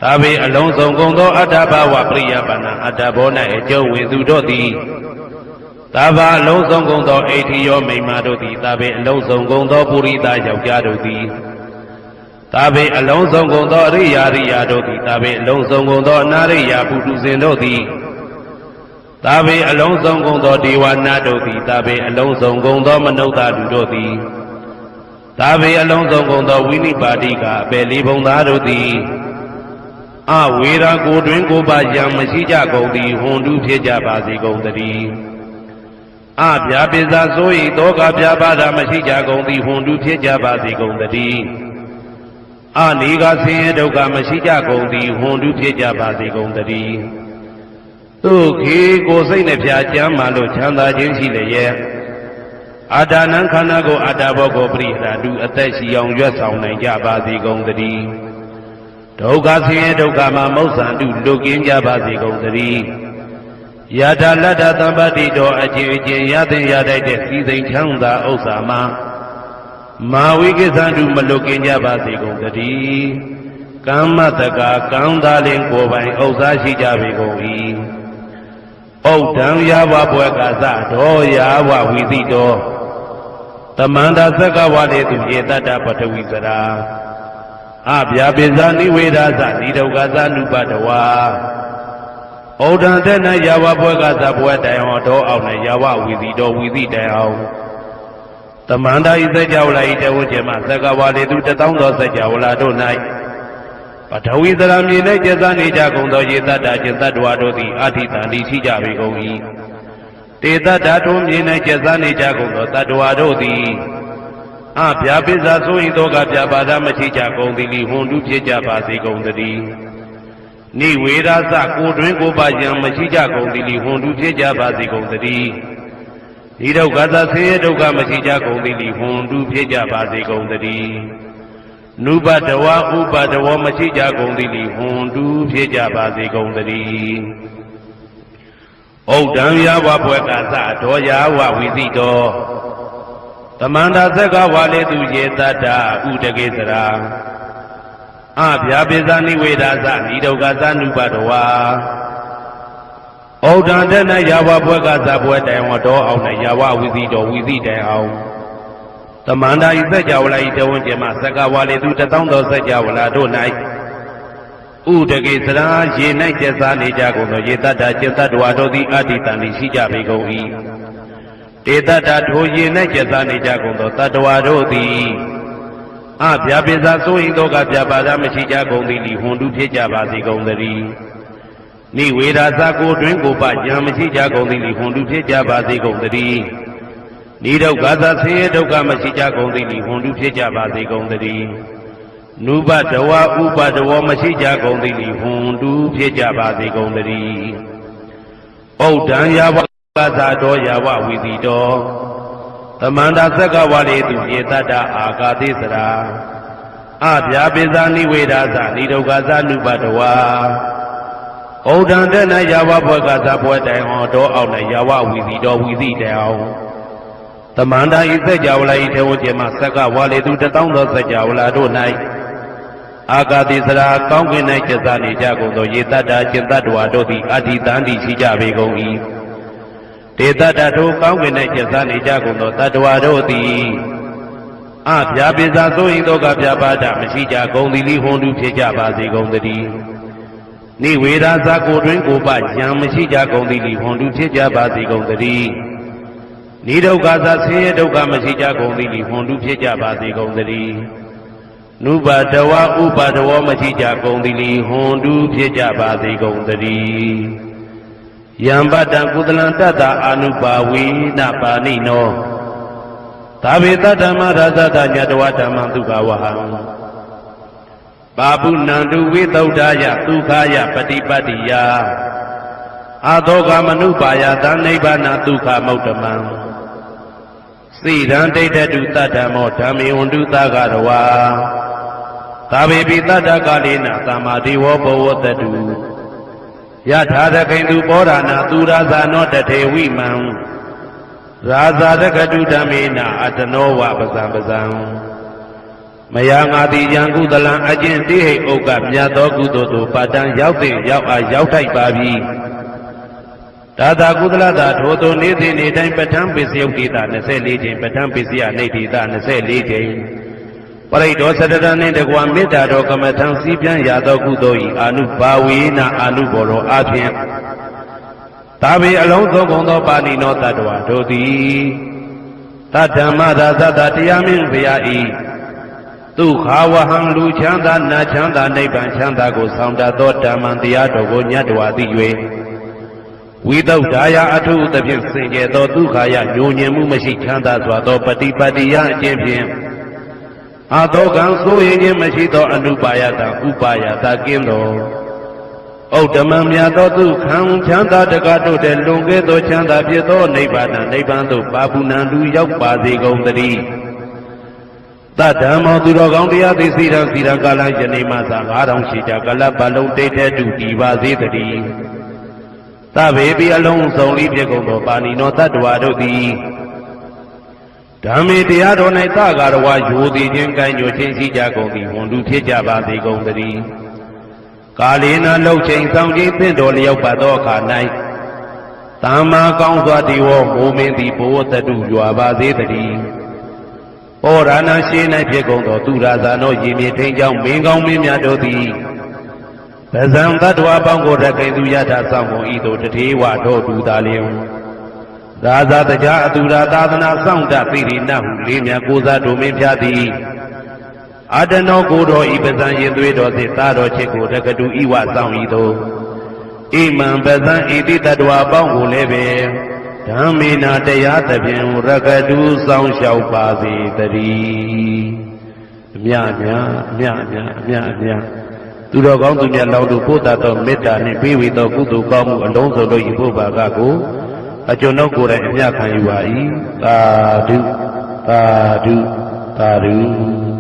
သာဘေအလုံးစုံကုန်သောအတ္တဘာဝပရိယပါဏာအတ္တဘော၌အကျုံးဝင်သူတို့သည်သာဘာအလုံးစုံကုန်သောအိဋ္ဌိယောမိမ္မာတို့သည်သာဘေအလုံးစုံကုန်သောပုရိသယောက်ျားတို့သည်သာဘေအလုံးစုံကုန်သောအရိယာရိယာတို့သည်သာဘေအလုံးစုံကုန်သောအနာရိယာပုထုဇဉ်တို့သည်သာဘေအလုံးစုံကုန်သောဒေဝနာတို့သည်သာဘေအလုံးစုံကုန်သောမနုဿလူတို့သည်သာဘေအလုံးစုံကုန်သောဝိနိပါတိကအပေလေးဘုံသားတို့သည်အဝေရာကိုတွင်ကိုပါယံမရှိကြကုန်သည်ဟွန်တုဖြစ်ကြပါစေကုန်သတည်းအပြာပိဇာဆို၏တောကပြာပါဒမရှိကြကုန်သည်ဟွန်တုဖြစ်ကြပါစေကုန်သတည်းအနိကဆင်းရဲဒုက္ခမရှိကြကုန်သည်ဟွန်တုဖြစ်ကြပါစေကုန်သတည်းဒုက္ခိကိုယ်စိတ်နှပြကြမ်းမှလို့ချမ်းသာခြင်းရှိလျက်အာတာနံခန္ဓာကိုအတ္တဘောကိုပရိဟရတုအသက်ရှိအောင်ရွတ်ဆောင်နိုင်ကြပါစေကုန်သတည်း ဒုက္ခဆင်းရဲဒုက္ခမှာမௌဆန္တုလွတ်ကင်းကြပါစေကုန်သတည်းယထာလတ္တသမ္ပတိတော်အချင်းချင်းရသင်ရတတ်တဲ့စီစိန်ချမ်းသာဥစ္စာမှာမာဝိကိသန္တုမလွတ်ကင်းကြပါစေကုန်သတည်းကမ္မတက္ကကံသာလင်ကိုယ်ပိုင်ဥစ္စာရှိကြပေကုန်၏ဩဒံယာဝဘွယ်ကသတော်ယာဝဝီတိတော်တမန္တာသက္ကဝါလေသူဧတတ္တပထဝီစရာအဗျာပိဇာနိဝေဒာသနိဒုက္ခသနုပတဝါဩဒံတဲ့နယာဝဘွယ်ကသဘွယ်တိုင်အောင်တော်အောင်နဲ့ယာဝဝီတိတော်ဝီတိတိုင်အောင်တမန္တာဤစัจ java လာဤတဝုကျမသက္ကဝါလေသူတသောသောစัจ java လာတို့၌ပထဝီသရမြေ၌ကျက်နေကြကုန်သောယေတ္တကျင်တ္တဝါတို့သည်အာထိတန်တိရှိကြပေကုန်၏တေတ္တထုံးမြေ၌ကျက်နေကြကုန်သောတတ္တဝါတို့သည်အဗျာပိဇာဆို၏သောကဗျာပါဒမရှိကြကုန်သည်ဟွန်တုဖြစ်ကြပါစေကုန်သတည်းနိဝေဒာသကိုတွင်ကိုပါယံမရှိကြကုန်သည်ဟွန်တုဖြစ်ကြပါစေကုန်သတည်းဤဒုက္ခသဆင်းရဲဒုက္ခမရှိကြကုန်သည်ဟွန်တုဖြစ်ကြပါစေကုန်သတည်းနုပတဝါဥပတဝါမရှိကြကုန်သည်ဟွန်တုဖြစ်ကြပါစေကုန်သတည်းဩဒံယာဝဘွယ်ကသဒောယာဝဝီတိတော်တမန္တာသက္ကဝါလေသူယေတတ္တဥဒကေစရာအဗျာပိဇာနိဝေဒာသနိဒုက္ခသနုပတဝါဩဒံတဲ့၌ယာဝဘွယ်ကသဘွယ်တိုင်ဝတော်အောင်နဲ့ယာဝဝီတိတော်ဝီတိတိုင်အောင်တမန္တာဤစัจ java လာဤတဝံကျမသက္ကဝါလေသူတသောသောစัจ java လာတို့၌ဥဒကေစရာရေ၌ကျက်စားနေကြကုန်သောယေတတ္တကျင်တ္တဝါတို့သည်အာတိတန်သည်ရှိကြပေကုန်၏တေတ္တထိုရေ၌ကျက်စားနေကြကုန်သောတတ္တဝါတို့သည်အဗျာပိဇာဆို၏သောကဗျာပါဒမရှိကြကုန်သည်ဟွန်တုဖြစ်ကြပါစေကုန်သတည်းနိဝေဒာသကိုတွင်ကိုပယံမရှိကြကုန်သည်ဟွန်တုဖြစ်ကြပါစေကုန်သတည်းနိဒုက္ခသဆင်းရဲဒုက္ခမရှိကြကုန်သည်ဟွန်တုဖြစ်ကြပါစေကုန်သတည်းနုပတဝါဥပတဝါမရှိကြကုန်သည်ဟွန်တုဖြစ်ကြပါစေကုန်သတည်းဩဒံယာဝကသတော်ယာဝဝီတိတော်တမန္တာသက္ကဝါလေသူယေတတ္တအာဂါတိစရာအဗျာပိဇာနိဝေဒာသနိဒုက္ခသနုပတဝါဩဒံတဲ့၌ယာဝဘွယ်ကသဘွယ်တိုင်အောင်တော်အောင်နဲ့ယာဝဝီတိတော်ဝီတိတိုင်အောင်တမန္တာဤစัจ java လာဤထေဝကျမသက္ကဝါလေသူတသောသောစัจ java လာတို့၌အာဂါတိစရာကောင်းကင်၌ကျက်နေကြကုန်သောယေတတ္တကျင်တ္တဝါတို့သည်အာတိတန်တိရှိကြပေကုန်၏တေတ္တထိုကောင်းကင်၌ကျက်နေကြကုန်သောတတ္တဝါတို့သည်အဗျာပိဇာဆို၏သောကဗျာပါဒမရှိကြကုန်သည်ဟွန်တုဖြစ်ကြပါစေကုန်သတည်းနိဝေဒာသကိုတွင်ကိုပယံမရှိကြကုန်သည်ဟွန်တုဖြစ်ကြပါစေကုန်သတည်းနိဒုက္ခသဆင်းရဲဒုက္ခမရှိကြကုန်သည်ဟွန်တုဖြစ်ကြပါစေကုန်သတည်းနုပတဝါဥပတဝါမရှိကြကုန်သည်ဟွန်တုဖြစ်ကြပါစေကုန်သတည်းယံပတ္တကုသလံတတ္တအာနုပါဝေနပါဏိနောသာဝေတဓမ္မရာဇတညတဝဓမ္မံဒုက္ခဝဟံပါပုဏ္ဏတုဝိသုဒ္ဓာယဒုက္ခယပฏิပတ္တိယအာသောကမနုပါယသနိဗ္ဗာနဒုက္ခမௌတ္တမံသိရန်ဒိဋ္ဌတုတတ္တမောဓမ္မေဝန္တုသဂရဝါသာဝေပိတတ္တကာလေနသမ္မာဒေဝဘဝတတုယထာရခိန္တုပောဓာနာသူရာဇာနောတထေဝိမံရာဇာရကတုဓမ္မေနအတနောဝပဇံပဇံမယငါတိယံကုသလံအကျင့်တိဟိဥက္ကမြတ်သောကုသိုလ်တို့ပါတံရောက်တဲ့ရောက်အားရောက်ထိုက်ပါပြီဒါသာကုသလတာထိုသို့နေ့စဉ်နေ့တိုင်းပဋ္ဌာန်းပိစယုတ်တိတာ24ချိန်ပဋ္ဌာန်းပိစယနေတိတာ24ချိန်ပရိဒောသတ္တရနှင့်တကွာမေတ္တာတော်ကမ္မထံစီးပြန်ရသောကုသိုလ်၏အာနုဘာဝေနအာနုဘောရောအဖြင့်သာဝေအလုံးစုံကုန်သောပါဏိနောတတ္တဝါတို့သည်တတ္တမသာသတ္တတရားမင်းဘုရား၏ဒုက္ခဝဟံလူချမ်းသာနတ်ချမ်းသာနိဗ္ဗာန်ချမ်းသာကိုဆောင်တတ်သောဓမ္မံတရားတော်ကိုညတ်တော်သိ၍ဝိသုဒ္ဓါယအထုသဖြင့်စင်ကြယ်သောဒုက္ခယညိုညင်မှုမရှိချမ်းသာစွာသောပฏิပတ္တိယအကျင့်ဖြင့်အာသောကံဆိုရင်ခြင်းမရှိသောအနုပါယတဥပါယတကင်းသောဩတ္တမံမြတ်သောဒုက္ခံချမ်းသာတကတို့တဲ့လွန်ကဲသောချမ်းသာဖြစ်သောနိဗ္ဗာန်နိဗ္ဗာန်သို့ပါပုဏ္ဏတုရောက်ပါစေကုန်သတည်း တဓမ္မောသူတော်ကောင်းတရားသိစီရန်စီရန်ကာလယနေ့မှသာ9000ရှိကြကလပ်ဘလုံးတိတ်တဲ့တူတည်ပါစေတည်းသဗ္ဗေပိအလုံးစုံဤဖြစ်ကုန်သောပါဏိနောတတ္တဝါတို့သည်ဓမ္မေတရားတော်၌သကာရဝယိုသည်ခြင်းကံညွှန်ခြင်းရှိကြကုန်သည်ဝန်တူဖြစ်ကြပါစေကုန်တည်းကာလေနလှုပ်ချိန်ဆောင်ခြင်းသင့်တော်လျောက်ပါသောအခါ၌သမ္မာကောင်းစွာတည်ဝမိုးမင်းသည်ဘဝတတုရွာပါစေတည်းဩရဏရှိ၌ဖြစ်ကုန်သောသူရာဇာနောရေမြေထိန်ကြောင့်မင်းကောင်းမင်းများတို့သည်ပဇံတတ္တဝါပေါင်းကိုရခိုင်သူယထာဆောင်ကုန်ဤသို့တထေဝတော်တူသာလျင်ရာဇာတရားအတူရာသာသနာဆောင်တပိရိနဟုလေးမြတ်ကိုစားတို့မင်းဖျားသည်အာတနောကိုတော်ဤပဇံရင်သွေးတော်စေသာတော်ချစ်ကိုတက္ကတူဤဝဆောင်ဤသို့ဣမံပဇံဤတိတတ္တဝါပေါင်းကိုလည်းပဲဓမ္မေနာတရားသဖြင့်ရကတူဆောင်လျှောက်ပါစေတည်းအမြအမြအမြအမြအမြအမြသူတော်ကောင်းသူမြတ်လောင်းတို့ပို့တတ်သောမေတ္တာနှင့်ပေးဝေသောကုသိုလ်ကောင်းမှုအလုံးစုံတို့ဤဖို့ပါကကိုအကျွန်ုပ်ကိုယ်တိုင်အမြခံယူပါ၏သာဓုသာဓုသာဓု